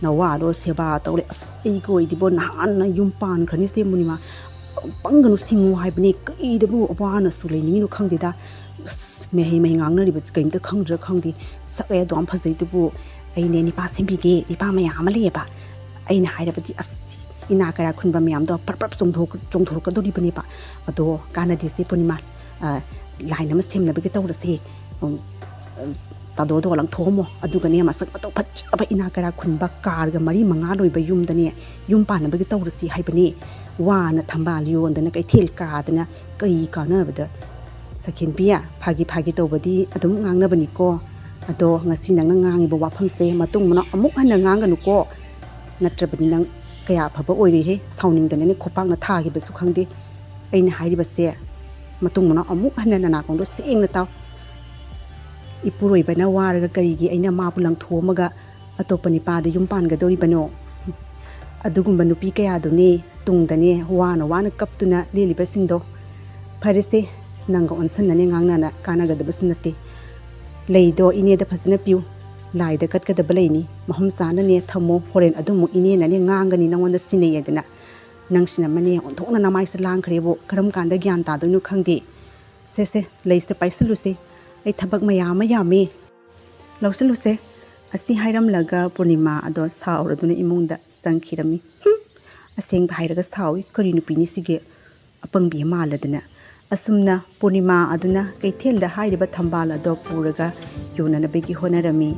ꯅꯋꯥꯗꯣ ꯁꯦꯕꯥ ꯇꯧꯔꯦ꯫ ꯑꯁ ꯑꯩꯒ ꯑꯣꯏꯗꯤꯕꯣ ꯅꯍꯥꯟꯅ ꯌꯨꯝ ꯄꯥꯟꯈ꯭ꯔꯅꯤ ꯆꯦ ꯄꯨꯔꯅꯤꯃꯥ꯫ ꯄꯪꯒꯅꯨ ꯁꯤꯡꯉꯨ ꯍꯥꯏꯕꯅꯤ ꯀꯩꯗꯕꯨ ꯑꯋꯥꯅꯁꯨ ꯂꯩꯅꯤꯡꯉꯤꯅꯣ ꯈꯪꯗꯦꯗ꯫ ꯑꯁ ꯃꯍꯩ ꯉꯥꯡꯅꯔꯤꯕꯁꯤ ꯀꯩꯝꯇ ꯈꯪꯗ꯭ꯔꯥ ꯈꯪꯗꯦ꯫ ꯁꯛ ꯑꯗꯨ ꯌꯥꯝ ꯐꯖꯩꯗꯨꯕꯨ ꯑꯩꯅꯦ ꯅꯤꯄꯥ ꯁꯦꯝꯕꯤꯒꯦ ꯅꯤꯄꯥ ꯃꯌꯥꯝ ꯑꯃ ꯂꯩꯌꯦꯕ꯫ ꯑꯩꯅ ꯍꯥꯏꯔꯕꯗꯤ ꯑꯁ ꯏꯅꯥ ꯀꯩꯔꯥ ꯈꯨꯟꯕ ꯃꯌꯥꯝꯗꯣ ꯄ꯭ꯔꯞ ꯆꯣꯡꯊꯣꯔꯛꯀꯗꯣꯔꯤꯕꯅꯦꯕ꯫ ꯑꯗꯣ ꯀꯥꯟꯅꯗꯦ ꯆꯦ ꯄꯨꯔꯅꯤꯃꯥ ꯂꯥꯏꯟ ꯑꯃ ꯁꯦꯝꯅꯕꯒꯤ ꯇꯧꯔꯁꯦ꯫ ꯇꯥꯗꯣꯗꯣ ꯂꯪꯊꯣꯛꯑꯝꯃꯣ ꯑꯗꯨꯒꯅꯦ ꯃꯁꯛ ꯃꯇꯧ ꯐꯖꯕ ꯏꯅꯥ ꯀꯩꯔꯥ ꯈꯨꯟꯕ ꯀꯥꯔꯒ 4-5 ꯂꯣꯏꯕ ꯌꯨꯝꯗꯅꯦ ꯌꯨꯝ ꯄꯥꯟꯅꯕꯒꯤ ꯇꯧꯔꯁꯤ ꯍꯥꯏꯕꯅꯤ꯫ ꯋꯥꯅ ꯊꯝꯕꯥꯜ ꯌꯣꯟꯗꯅ ꯀꯩꯊꯦꯜ ꯀꯥꯗꯅ ꯀꯔꯤ ꯀꯥꯟꯅꯕꯗ? ꯁꯈꯦꯟꯕꯤ ꯐꯥꯒꯤ ꯇꯧꯕꯗꯤ ꯑꯗꯨꯝ ꯉꯥꯡꯅꯕꯅꯤꯀꯣ꯫ ꯑꯗꯣ ꯉꯁꯤ ꯅꯪꯅ ꯉꯥꯡꯉꯤꯕ ꯋꯥꯐꯝꯁꯦ ꯃꯇꯨꯡ ꯃꯅꯥꯎ ꯑꯃꯨꯛ ꯍꯟꯅ ꯉꯥꯡꯒꯅꯨꯀꯣ꯫ ꯅꯠꯇ꯭ꯔꯕꯗꯤ ꯅꯪ ꯀꯌా ꯑꯐꯕ ꯑꯣꯏꯔꯦꯍꯦ ꯁꯥꯎꯅꯤꯡꯗꯅꯅꯦ ꯈꯣꯄꯥꯛꯅ ꯊꯥꯈꯤꯕꯁꯨ ꯈꯪꯗꯦ꯫ ꯑꯩꯅ ꯍꯥꯏꯔꯤꯕꯁꯦ ꯃꯇꯨꯡ ꯃꯅꯥꯎ ꯑꯃꯨꯛ ꯍꯟꯅ ꯅꯅꯥꯀꯣꯡꯗꯣ ꯁꯦꯡꯅ ꯇꯥꯎ꯫ ꯏꯄꯨꯔꯣꯏꯕꯅ ꯋꯥꯔꯒ ꯀꯔꯤꯒꯤ ꯑꯩꯅ ꯃꯥꯕꯨ ꯂꯪꯊꯣꯛꯑꯝꯃꯒ ꯑꯇꯣꯞꯄ ꯅꯤꯄꯥꯗ ꯌꯨꯝ ꯄꯥꯟꯒꯗꯧꯔꯤꯕꯅꯣ? ꯑꯗꯨꯒꯨꯝꯕ ꯅꯨꯄꯤ ꯀꯌꯥꯗꯨꯅꯦ ꯇꯨꯡꯗꯅꯦ ꯋꯥꯅ ꯀꯞꯇꯨꯅ ꯂꯦꯜꯂꯤꯕꯁꯤꯡꯗꯣ꯫ ꯐꯔꯦꯁꯦ ꯅꯪꯒ ꯑꯣꯟꯁꯟꯅꯅꯦ ꯉꯥꯡꯅꯅ ꯀꯥꯟꯅꯒꯗꯕꯁꯨ ꯅꯠꯇꯦ꯫ ꯂꯩꯗꯣ ꯏꯅꯦꯗ ꯐꯖꯅ ꯄꯤꯌꯨ ꯂꯥꯏꯗ ꯀꯠꯀꯗꯕ ꯂꯩꯅꯤ ꯃꯐꯝ ꯆꯥꯅꯅꯦ ꯊꯝꯃꯣ꯫ ꯍꯣꯔꯦꯟ ꯑꯗꯨꯃꯨꯛ ꯏꯅꯦꯅꯅꯦ ꯉꯥꯡꯒꯅꯤ ꯅꯪꯉꯣꯟꯗ ꯁꯤꯟꯅꯩꯌꯦꯗꯅ꯫ ꯅꯪꯁꯤꯅꯃꯅꯦ ꯑꯣꯟꯊꯣꯛꯅ ꯅꯃꯥꯏꯁꯦ ꯂꯥꯡꯈ꯭ꯔꯦꯕꯣ ꯀꯔꯝ ꯀꯥꯟꯗ ꯒ꯭ꯌꯥꯟ ꯇꯥꯗꯣꯏꯅꯣ ꯈꯪꯗꯦ꯫ ꯁꯦ ꯂꯩꯁꯦ ꯄꯥꯏꯁꯜꯂꯨꯁꯦ ꯑꯩ ꯊꯕꯛ ꯃꯌꯥꯝ ꯑꯃ ꯌꯥꯝꯃꯤ ꯂꯧꯁꯜꯂꯨꯁꯦ꯫ ꯑꯁꯤ ꯍꯥꯏꯔꯝꯂꯒ ꯄꯨꯔꯅꯤꯃꯥ ꯑꯗꯣ ꯁꯥꯎꯔꯗꯨꯅ ꯏꯃꯨꯡꯗ ꯆꯪꯈꯤꯔꯝꯃꯤ꯫ ꯑꯁꯦꯡꯕ ꯍꯥꯏꯔꯒ ꯁꯥꯎꯏ ꯀꯔꯤ ꯅꯨꯄꯤꯅꯤ ꯁꯤꯒꯦ ꯑꯄꯪꯕꯤ ꯃꯥꯜꯂꯗꯅ꯫ ꯑꯁꯨꯝꯅ ꯄꯨꯔꯅꯤꯃꯥ ꯑꯗꯨꯅ ꯀꯩꯊꯦꯜꯗ ꯍꯥꯏꯔꯤꯕ ꯊꯝꯕꯥꯜ ꯑꯗꯣ ꯄꯨꯔꯒ ꯌꯣꯟꯅꯅꯕꯒꯤ ꯍꯣꯠꯅꯔꯝꯃꯤ꯫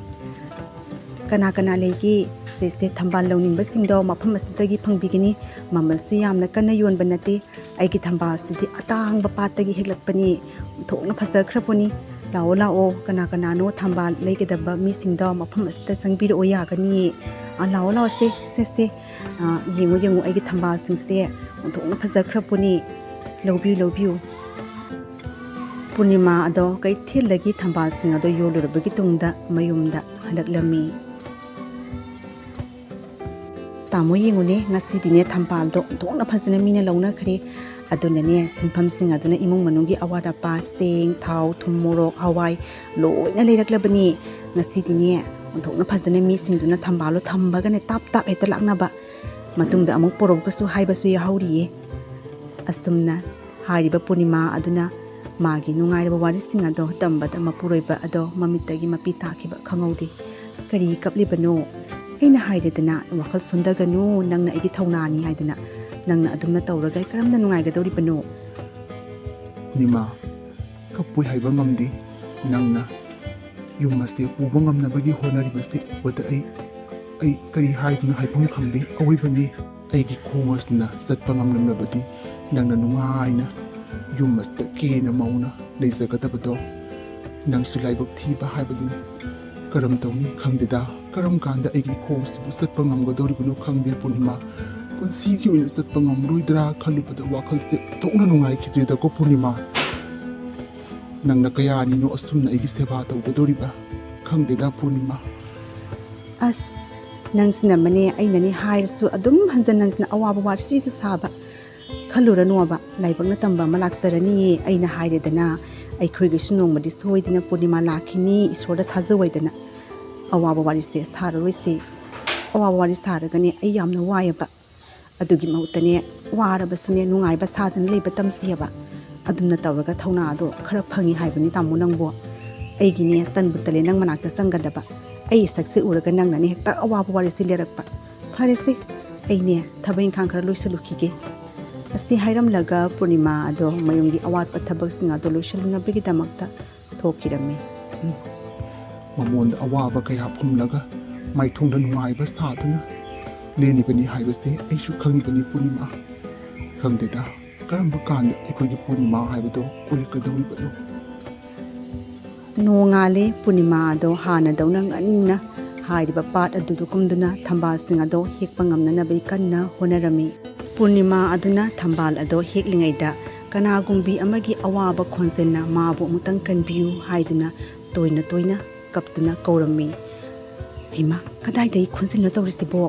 ꯀꯅꯥ ꯂꯩꯒꯦ? ꯁꯦ ꯊꯝꯕꯥꯜ ꯂꯧꯅꯤꯡꯕꯁꯤꯡꯗꯣ ꯃꯐꯝ ꯑꯁꯤꯗꯒꯤ ꯐꯪꯕꯤꯒꯅꯤ꯫ ꯃꯃꯜꯁꯨ ꯌꯥꯝꯅ ꯀꯟꯅ ꯌꯣꯟꯕ ꯅꯠꯇꯦ꯫ ꯑꯩꯒꯤ ꯊꯝꯕꯥꯜꯁꯤꯗꯤ ꯑꯇꯥꯡꯕ ꯄꯥꯠꯇꯒꯤ ꯍꯦꯛꯂꯛꯄꯅꯤ ꯑꯣꯟꯊꯣꯛꯅ ꯐꯖꯈ꯭ꯔꯕꯅꯤ꯫ ꯂꯥꯛꯑꯣ ꯀꯅꯥꯅꯣ ꯊꯝꯕꯥꯜ ꯂꯩꯒꯗꯕ ꯃꯤꯁꯤꯡꯗꯣ ꯃꯐꯝ ꯑꯁꯤꯗ ꯆꯪꯕꯤꯔꯛꯑꯣ ꯌꯥꯒꯅꯤꯌꯦ꯫ ꯂꯥꯛꯑꯣ ꯁꯦ ꯌꯦꯡꯉꯨ ꯑꯩꯒꯤ ꯊꯝꯕꯥꯜꯁꯤꯡꯁꯦ ꯑꯣꯟꯊꯣꯛꯅ ꯐꯖꯈ꯭ꯔꯕꯅꯤ ꯂꯧꯕꯤꯌꯨ꯫ Purnima ado kaithilagi thambalsing ado yolurabagi tungda mayumda halaklami. Tamo yengune ngasidine thambaldo thongna phasana mina launa khare adunane sinphamsing aduna imung manungi awada pa seng thau thum morok hawai loina leiraklabani ngasidine thongna phasana mi singduna thambalo thambagane tap tap heta laknaba matungda amuk porobkasu haibasu yahauriye astumna hariba Purnima aduna magi nungairaba warising ado tambada mapuroiba ado mamitagi mapi takhiba khangaude kari kaplibano aina haidana wakhal sondaganu nangna igi thaunani haidana nangna adumna tawraga karamna nungaigadoribano Purnima kapui haiba ngamdi nangna yumaste puba ngamnabagi honaribasti wada ai kari haiduna haifam khamdi awaibani aigi khongasna satpa ngamnamnabadi nangna nungaina yumasta kena mauna leizagadabado nangsu laibak thiba haibadu karam tawni khangdeda karam kanda aigi khosibu satpa ngamgadoribano khangde Purnima punsigi oina satpa ngamroidra khalubada wakhalse tawna nungai khidrida ko Purnima nangna kayani no asumna aigi seba tawgadoriba khangdeda Purnima as nangsina mane ainani hairsu adum hanjanansna awaba warsi tu saba khaluranuaba laibakna tamba malakstarani aina hairedana aikhoigi sunongmadi soidana Purnima lakhini isorda thajawaidana awaba warise sararoise awaba waris saragane ai yamna wayaba adugi mautane warabasune nungaiba sadana leiba tamsiyaba adumna tawraga thauna ado khara phangi haibani tamu nangbo aigine tanbutale nang manakta sangadaba ai sakse uraga nangnani hekta awaba warise lerakpa farese aine thabain khang khara loisalukhige asi hairam laga Purnima ado mayumgi awatpa thabak sing ado loisaluna bigi damakta thokirame mamonda awaba kaya phumlaga maithongda nungaiba saduna lelibani haibase aishu khangibani Purnima khangdeda karamba kanda ekogi Purnima haibado oikadawibano nongale Purnima ado hana dawnang anna hairiba pat adudu kumduna thambal sing ado hekpa ngamnana bai kanna honarami Purnima aduna thambal ado heklingaida kanagumbi amagi awaba khonsenna mabu mutang kanbiu haiduna toina kaptuna kaurami hima kadai dai khonsilna tawristibo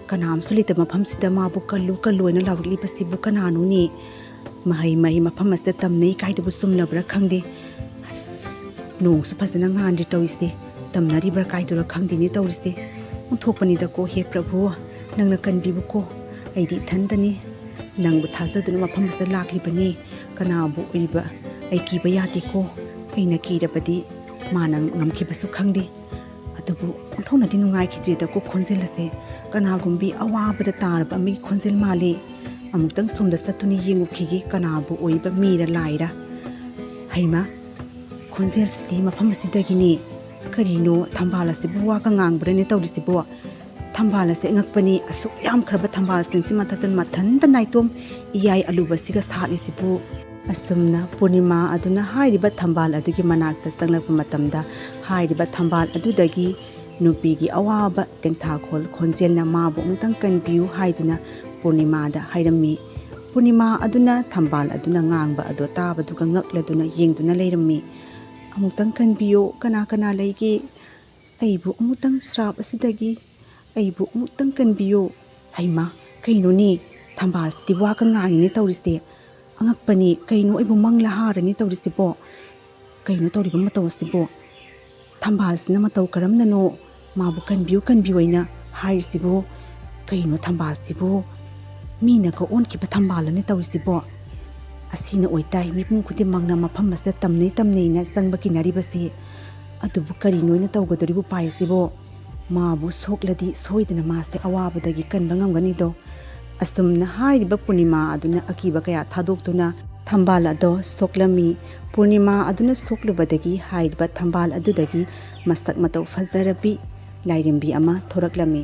kanam sulita mafam sida mabu kalloina lawli pasibu kananu ni mahai mafam ase tamnei kaidu sumnabra khangde nong su phasana ngandi tawiste tamnari bra kaidura khangdi ni tawriste unthopani da ko he prabhu nangna kanbibu ko aidi thandani nangbu thajaduna mafam ase laklibani kanabu oiba ai kiba yate ko aina kirabadi manang ngamkhibasu khangdi adubu unthonadi nungai khidrida ko khonjelase kanagumbi awabada tarba mi khonjel male amuktang sumda satuni yengukhigi kanabu oiba mira laira haima khonjel sidi mafam asidagini karino thambala sibu wa ka ngangbrene tawrisibo thambala se ngakpani asuk yam khraba thambal singsi mathatan mathan tanaitom iyai alubasiga salisibu asumna Purnima aduna hairiba thambal adugi manakta sanglakpa matamda hairiba thambal adudagi nupigi awaba tengthakhol khonjelna mabu mutang kanbiu haiduna Purnima da hairami Purnima aduna thambal aduna ngangba ado tabaduga ngakladuna yengduna leirami amutang kanbiu kana leige aibu amutang srap asidagi aibu amutang kanbiu haima kaino ni thambal stiwa ka ngani ni tawriste angakpani kaino aibu mangla harani tawrisibo kaino tawriba matawsibo thambal sina mataw karamnano mabu kanbiu aina hairisibo kaino thambal sibo mina ka onkiba thambalani tawrisibo asina oitai mipum khuti mangna mafam ase tamnei na sangba kinaribase adubu kari noina tawgadoribu paisibo mabu sokladi soidana mase awabadagi kanba ngamgani do asumna hairiba Purnima aduna akiba kaya thadoktuna thambal ado soklami Purnima aduna soklubadagi hairiba thambal adudagi masak mataw fazarabi lairimbi ama thoraklami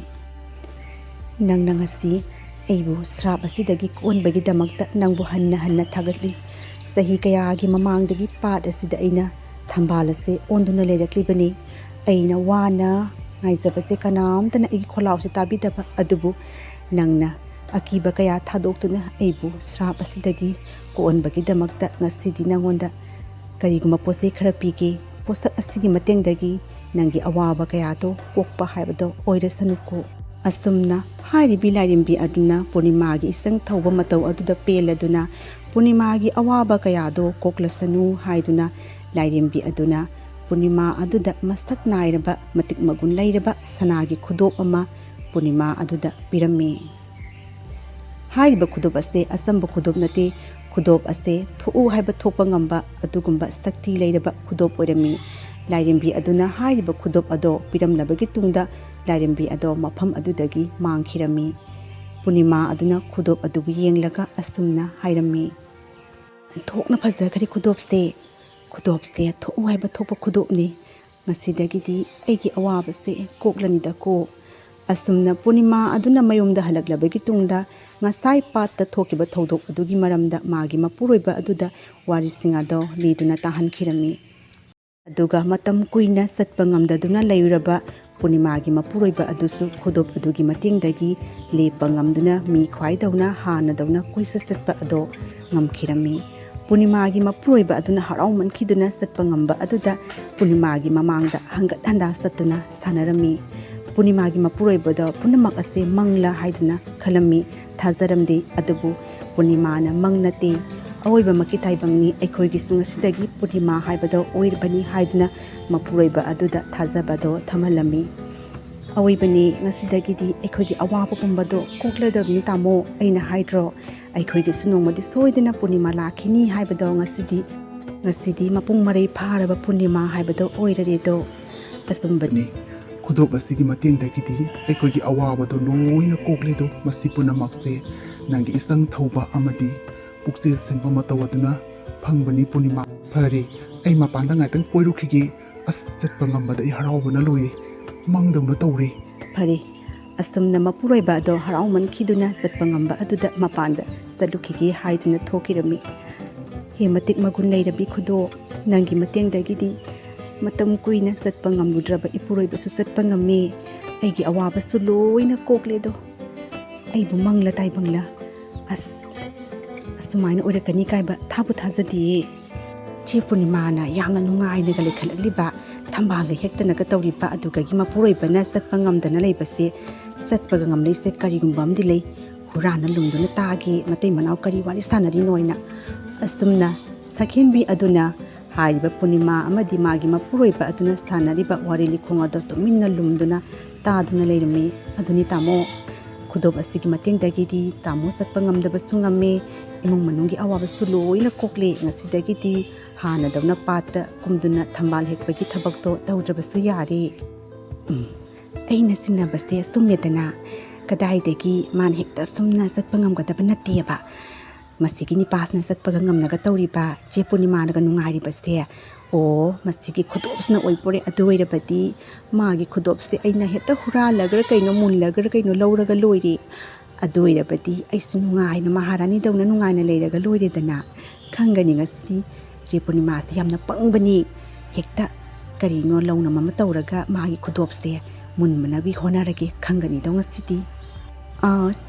nangnangasi aibu srap asidagi konbagi damakta nangbu hanna thagatli sahi kayagi mamangdagi pat asida aina thambal ase onduna leiraklibani aina wana ngaijabase kanamtana igi kholawse tabidaba adubu nangna akiba kaya thadoktuna aibu srap asidagi konbagi damakta ngasidi nangonda ꯀꯔꯤꯒꯨꯝꯕ ꯄꯣꯠꯆꯩ ꯈꯔ ꯄꯤꯒꯦ, ꯄꯣꯠꯁꯛ ꯑꯁꯤꯒꯤ ꯃꯇꯦꯡꯗꯒꯤ ꯅꯪꯒꯤ ꯑꯋꯥꯕ ꯀꯌꯥꯗꯣ ꯀꯣꯛꯄ ꯍꯥꯏꯕꯗꯣ ꯑꯣꯏꯔꯁꯅꯨꯀꯣ꯫ ꯑꯁꯨꯝꯅ ꯍꯥꯏꯔꯤꯕꯤ ꯂꯥꯏꯔꯦꯝꯕꯤ ꯑꯗꯨꯅ ꯄꯨꯔꯅꯤꯃꯥꯒꯤ ꯏꯆꯪ ꯊꯧꯕ ꯃꯇꯧ ꯑꯗꯨꯗ ꯄꯦꯜꯂꯗꯨꯅ ꯄꯨꯔꯅꯤꯃꯥꯒꯤ ꯑꯋꯥꯕ ꯀꯌꯥꯗꯣ ꯀꯣꯛꯂꯁꯅꯨ ꯍꯥꯏꯗꯨꯅ ꯂꯥꯏꯔꯦꯝꯕꯤ ꯑꯗꯨꯅ ꯄꯨꯔꯅꯤꯃꯥ ꯑꯗꯨꯗ ꯃꯁꯛ ꯅꯥꯏꯔꯕ ꯃꯇꯤꯛ ꯃꯒꯨꯟ ꯂꯩꯔꯕ ꯁꯅꯥꯒꯤ ꯈꯨꯗꯣꯞ ꯑꯃ ꯄꯨꯔꯅꯤꯃꯥ ꯑꯗꯨꯗ ꯄꯤꯔꯝꯃꯤ꯫ ꯍꯥꯏꯔꯤꯕ ꯈꯨꯗꯣꯞ ꯑꯁꯦ ꯑꯆꯝꯕ ꯈꯨꯗꯣꯞ ꯅꯠꯇꯦ, ꯈꯨꯗꯣꯞ ꯑꯁꯦ ꯊꯣꯛꯎ ꯍꯥꯏꯕ ꯊꯣꯛꯄ ꯉꯝꯕ ꯑꯗꯨꯒꯨꯝꯕ ꯁꯛꯇꯤ ꯂꯩꯔꯕ ꯈꯨꯗꯣꯞ ꯑꯣꯏꯔꯝꯃꯤ꯫ ꯂꯥꯏꯔꯦꯝꯕꯤ ꯑꯗꯨꯅ ꯍꯥꯏꯔꯤꯕ ꯈꯨꯗꯣꯞ ꯑꯗꯣ ꯄꯤꯔꯝꯂꯕꯒꯤ ꯇꯨꯡꯗ ꯂꯥꯏꯔꯦꯝꯕꯤ ꯑꯗꯣ ꯃꯐꯝ ꯑꯗꯨꯗꯒꯤ ꯃꯥꯡꯈꯤꯔꯝꯃꯤ꯫ ꯄꯨꯔꯅꯤꯃꯥ ꯑꯗꯨꯅ ꯈꯨꯗꯣꯞ ꯑꯗꯨꯕꯨ ꯌꯦꯡꯂꯒ ꯑꯁꯨꯝꯅ ꯍꯥꯏꯔꯝꯃꯤ, "ꯑꯣꯟꯊꯣꯛꯅ ꯐꯖꯈ꯭ꯔꯦ ꯈꯨꯗꯣꯞꯁꯦ, ꯈꯨꯗꯣꯞꯁꯦ ꯊꯣꯛꯎ ꯍꯥꯏꯕ ꯊꯣꯛꯄ ꯈꯨꯗꯣꯞꯅꯤ, ꯉꯁꯤꯗꯒꯤꯗꯤ ꯑꯩꯒꯤ ꯑꯋꯥꯕꯁꯦ ꯀꯣꯛꯂꯅꯤꯗꯀꯣ." ꯑꯁꯨꯝꯅ ꯄꯨꯔꯅꯤꯃꯥ ꯑꯗꯨꯅ ꯃꯌꯨꯝꯗ ꯍꯜꯂꯛꯂꯕꯒꯤ ꯇꯨꯡꯗ ꯉꯁꯥꯏ ꯄꯥꯠꯇ ꯊꯣꯛꯈꯤꯕ ꯊꯧꯗꯣꯛ ꯑꯗꯨꯒꯤ ꯃꯔꯝꯗ ꯃꯥꯒꯤ ꯃꯄꯨꯔꯣꯏꯕ ꯑꯗꯨꯗ ꯋꯥꯔꯤꯁꯤꯡ ꯑꯗꯣ ꯂꯤꯗꯨꯅ ꯇꯥꯍꯟꯈꯤꯔꯝꯃꯤ꯫ ꯑꯗꯨꯒ ꯃꯇꯝ ꯀꯨꯏꯅ ꯆꯠꯄ ꯉꯝꯗꯗꯨꯅ ꯂꯩꯔꯨꯔꯕ ꯄꯨꯔꯅꯤꯃꯥꯒꯤ ꯃꯄꯨꯔꯣꯏꯕ ꯑꯗꯨꯁꯨ ꯈꯨꯗꯣꯞ ꯑꯗꯨꯒꯤ ꯃꯇꯦꯡꯗꯒꯤ ꯂꯦꯞꯄ ꯉꯝꯗꯨꯅ ꯃꯤ ꯈ꯭ꯋꯥꯏꯗꯧꯅ ꯍꯥꯟꯅꯗꯧꯅ ꯀꯣꯏꯆꯠ ꯆꯠꯄ ꯑꯗꯣ ꯉꯝꯈꯤꯔꯝꯃꯤ꯫ ꯄꯨꯔꯅꯤꯃꯥꯒꯤ ꯃꯄꯨꯔꯣꯏꯕ ꯑꯗꯨꯅ ꯍꯔꯥꯎꯃꯟꯈꯤꯗꯨꯅ ꯆꯠꯄ ꯉꯝꯕ ꯑꯗꯨꯗ ꯄꯨꯔꯅꯤꯃꯥꯒꯤ ꯃꯃꯥꯡꯗ ꯍꯪꯒꯠ ꯍꯟꯗꯥ ꯆꯠꯇꯨꯅ ꯁꯥꯟꯅꯔꯝꯃꯤ꯫ ꯄꯨꯔꯅꯤꯃꯥꯒꯤ ꯃꯄꯨꯔꯣꯏꯕꯗ ꯄꯨꯝꯅꯃꯛ ꯑꯁꯦ ꯃꯪꯂꯥ ꯍꯥꯏꯗꯨꯅ ꯈꯜꯂꯝꯃꯤ, ꯊꯥꯖꯔꯝꯗꯦ꯫ ꯑꯗꯨꯕꯨ ꯄꯨꯔꯅꯤꯃꯥꯅ ꯃꯪ ꯅꯠꯇꯦ, ꯑꯋꯣꯏꯕꯃꯛꯀꯤ ꯇꯥꯏꯕꯪꯅꯤ, ꯑꯩꯈꯣꯏꯒꯤꯁꯨ ꯉꯁꯤꯗꯒꯤ ꯄꯨꯔꯅꯤꯃꯥ ꯍꯥꯏꯕꯗꯣ ꯑꯣꯏꯔꯕꯅꯤ ꯍꯥꯏꯗꯨꯅ ꯃꯄꯨꯔꯣꯏꯕ ꯑꯗꯨꯗ ꯊꯥꯖꯕꯗꯣ ꯊꯝꯍꯜꯂꯝꯃꯤ꯫ "ꯑꯋꯣꯏꯕꯅꯤ, ꯉꯁꯤꯗꯒꯤꯗꯤ ꯑꯩꯈꯣꯏꯒꯤ ꯑꯋꯥꯕ ꯄꯨꯝꯕꯗꯣ ꯀꯣꯛꯂꯗꯕꯅꯤ ꯇꯥꯃꯣ, ꯑꯩꯅ ꯍꯥꯏꯗ꯭ꯔꯣ ꯑꯩꯈꯣꯏꯒꯤꯁꯨ ꯅꯣꯡꯃꯗꯤ ꯁꯣꯏꯗꯅ ꯄꯨꯔꯅꯤꯃꯥ ꯂꯥꯛꯈꯤꯅꯤ ꯍꯥꯏꯕꯗꯣ, ꯉꯁꯤꯗꯤ ꯃꯄꯨꯡ ꯃꯔꯩ ꯐꯥꯔꯕ ꯄꯨꯔꯅꯤꯃꯥ ꯍꯥꯏꯕꯗꯣ ꯑꯣꯏꯔꯔꯦꯗꯣ." ꯑꯆꯨꯝꯕꯅꯤ, ꯈꯨꯗꯣꯞ ꯑꯁꯤꯒꯤ ꯃꯇꯦꯡꯗꯒꯤꯗꯤ ꯑꯩꯈꯣꯏꯒꯤ ꯑꯋꯥꯕꯗꯣ ꯂꯣꯏꯅ ꯀꯣꯛꯂꯦꯗꯣ꯫ ꯃꯁꯤ ꯄꯨꯝꯅꯃꯛꯁꯦ ꯅꯪꯒꯤ ꯏꯆꯪ ꯊꯧꯕ ꯑꯃꯗꯤ ꯄꯨꯛꯆꯦꯜ ꯁꯦꯡꯕ ꯃꯇꯧ ꯑꯗꯨꯅ ꯐꯪꯕꯅꯤ ꯄꯨꯔꯅꯤꯃꯥ꯫ ꯐꯔꯦ, ꯑꯩ ꯃꯄꯥꯟꯗ ꯉꯥꯏꯇꯪ ꯀꯣꯏꯔꯨꯈꯤꯒꯦ꯫ ꯑꯁ, ꯆꯠꯄ ꯉꯝꯕꯗ ꯑꯩ ꯍꯔꯥꯎꯕꯅ ꯂꯣꯏꯔꯦ, ꯃꯪꯗꯧꯅ ꯇꯧꯔꯦ꯫ ꯐꯔꯦ, ꯑꯁꯨꯝꯅ ꯃꯄꯨꯔꯣꯏꯕ ꯑꯗꯣ ꯍꯔꯥꯎꯃꯟꯈꯤꯗꯨꯅ ꯆꯠꯄ ꯉꯝꯕ ꯑꯗꯨꯗ ꯃꯄꯥꯟꯗ ꯆꯠꯂꯨꯈꯤꯒꯦ ꯍꯥꯏꯗꯨꯅ ꯊꯣꯛꯈꯤꯔꯝꯃꯤ꯫ "ꯍꯦ ꯃꯇꯤꯛ ꯃꯒꯨꯟ ꯂꯩꯔꯕꯤ ꯈꯨꯗꯣꯞ, ꯅꯪꯒꯤ ꯃꯇꯦꯡꯗꯒꯤꯗꯤ ꯃꯇꯝ ꯀꯨꯏꯅ ꯆꯠꯄ ꯉꯝꯂꯨꯗ꯭ꯔꯕ ꯏꯄꯨꯔꯣꯏꯕꯁꯨ ꯆꯠꯄ ꯉꯝꯃꯤ, ꯑꯩꯒꯤ ꯑꯋꯥꯕꯁꯨ ꯂꯣꯏꯅ ꯀꯣꯛꯂꯦꯗꯣ, ꯑꯩꯕꯨ ꯃꯪꯂ ꯇꯥꯏꯕꯪꯂ, ꯑꯁ ꯑꯁꯨꯃꯥꯏꯅ ꯑꯣꯏꯔꯛꯀꯅꯤ ꯀꯥꯏꯕ ꯊꯥꯕꯨ ꯊꯥꯖꯗꯤꯌꯦ." ꯆꯦ ꯄꯨꯔꯅꯤꯃꯥꯅ ꯌꯥꯝꯅ ꯅꯨꯡꯉꯥꯏꯅꯒ ꯂꯩꯈꯠꯂꯛꯂꯤꯕ, ꯊꯝꯕꯥꯜꯒ ꯍꯦꯛꯇꯅꯒ ꯇꯧꯔꯤꯕ ꯑꯗꯨꯒꯒꯤ ꯃꯄꯨꯔꯣꯏꯕꯅ ꯆꯠꯄ ꯉꯝꯗꯅ ꯂꯩꯕꯁꯦ, ꯆꯠꯄꯒ ꯉꯝꯂꯛꯏꯁꯦ ꯀꯔꯤꯒꯨꯝꯕ ꯑꯃꯗꯤ ꯂꯩ, ꯍꯨꯔꯥꯟꯅ ꯂꯨꯝꯗꯨꯅ ꯇꯥꯒꯦ ꯃꯇꯩ ꯃꯅꯥꯎ ꯀꯔꯤ ꯋꯥꯔꯤ ꯁꯥꯟꯅꯔꯤꯅꯣꯅ꯫ ꯑꯁꯨꯝꯅ ꯁꯛꯍꯦꯟꯕꯤ ꯑꯗꯨꯅ ꯍꯥꯏꯔꯤꯕ ꯄꯨꯔꯅꯤꯃꯥ ꯑꯃꯗꯤ ꯃꯥꯒꯤ ꯃꯄꯨꯔꯣꯏꯕ ꯑꯗꯨꯅ ꯁꯥꯟꯅꯔꯤꯕ ꯋꯥꯔꯤ ꯂꯤꯈꯣꯡ ꯑꯗꯣ ꯇꯨꯃꯤꯟꯅ ꯂꯨꯝꯗꯨꯅ ꯇꯥꯗꯨꯅ ꯂꯩꯔꯝꯃꯤ꯫ "ꯑꯗꯨꯅꯤ ꯇꯥꯃꯣ, ꯈꯨꯗꯣꯞ ꯑꯁꯤꯒꯤ ꯃꯇꯦꯡꯗꯒꯤꯗꯤ ꯇꯥꯃꯣ ꯆꯠꯄ ꯉꯝꯗꯕꯁꯨ ꯉꯝꯃꯦ, ꯏꯃꯨꯡ ꯃꯅꯨꯡꯒꯤ ꯑꯋꯥꯕꯁꯨ ꯂꯣꯏꯅ ꯀꯣꯛꯂꯦ, ꯉꯁꯤꯗꯒꯤꯗꯤ ꯍꯥꯟꯅꯗꯧꯅ ꯄꯥꯠꯇ ꯀꯨꯝꯗꯨꯅ ꯊꯝꯕꯥꯜ ꯍꯦꯛꯄꯒꯤ ꯊꯕꯛꯇꯣ ꯇꯧꯗ꯭ꯔꯕꯁꯨ ꯌꯥꯔꯦ." ꯑꯩꯅ ꯆꯤꯡꯅꯕꯁꯦ ꯆꯨꯝꯃꯦꯗꯅ, ꯀꯗꯥꯏꯗꯒꯤ ꯃꯥꯅ ꯍꯦꯛꯇ ꯁꯨꯝꯅ ꯆꯠꯄ ꯉꯝꯒꯗꯕ ꯅꯠꯇꯦꯕ, ꯃꯁꯤꯒꯤ ꯅꯤꯄꯥꯁꯤꯅ ꯆꯠꯄꯒ ꯉꯝꯅꯒ ꯇꯧꯔꯤꯕ, ꯆꯦ ꯄꯨꯔꯅꯤꯃꯥꯅꯒ ꯅꯨꯡꯉꯥꯏꯔꯤꯕꯁꯦ, ꯑꯣ ꯃꯁꯤꯒꯤ ꯈꯨꯗꯣꯞꯁꯤꯅ ꯑꯣꯏꯄꯣꯔꯦ꯫ ꯑꯗꯨ ꯑꯣꯏꯔꯕꯗꯤ ꯃꯥꯒꯤ ꯈꯨꯗꯣꯞꯁꯦ ꯑꯩꯅ ꯍꯦꯛꯇ ꯍꯨꯔꯥꯜꯂꯒ ꯀꯩꯅꯣ ꯃꯨꯜꯂꯒ ꯀꯩꯅꯣ ꯂꯧꯔꯒ ꯂꯣꯏꯔꯦ, ꯑꯗꯨ ꯑꯣꯏꯔꯕꯗꯤ ꯑꯩꯁꯨ ꯅꯨꯡꯉꯥꯏꯅ ꯃꯍꯥꯔꯥꯅꯤꯗꯧꯅ ꯅꯨꯡꯉꯥꯏꯅ ꯂꯩꯔꯒ ꯂꯣꯏꯔꯦꯗꯅ꯫ ꯈꯪꯒꯅꯤ ꯉꯁꯤꯗꯤ ꯆꯦ ꯄꯨꯔꯅꯤꯃꯥꯁꯦ ꯌꯥꯝꯅ ꯄꯪꯕꯅꯤ, ꯍꯦꯛꯇ ꯀꯔꯤꯅꯣ ꯂꯧꯅꯝ ꯑꯃ ꯇꯧꯔꯒ ꯃꯥꯒꯤ ꯈꯨꯗꯣꯞꯁꯦ ꯃꯨꯟꯕꯅꯕꯤ ꯍꯣꯠꯅꯔꯒꯦ ꯈꯪꯒꯅꯤꯗꯣ ꯉꯁꯤꯗꯤ꯫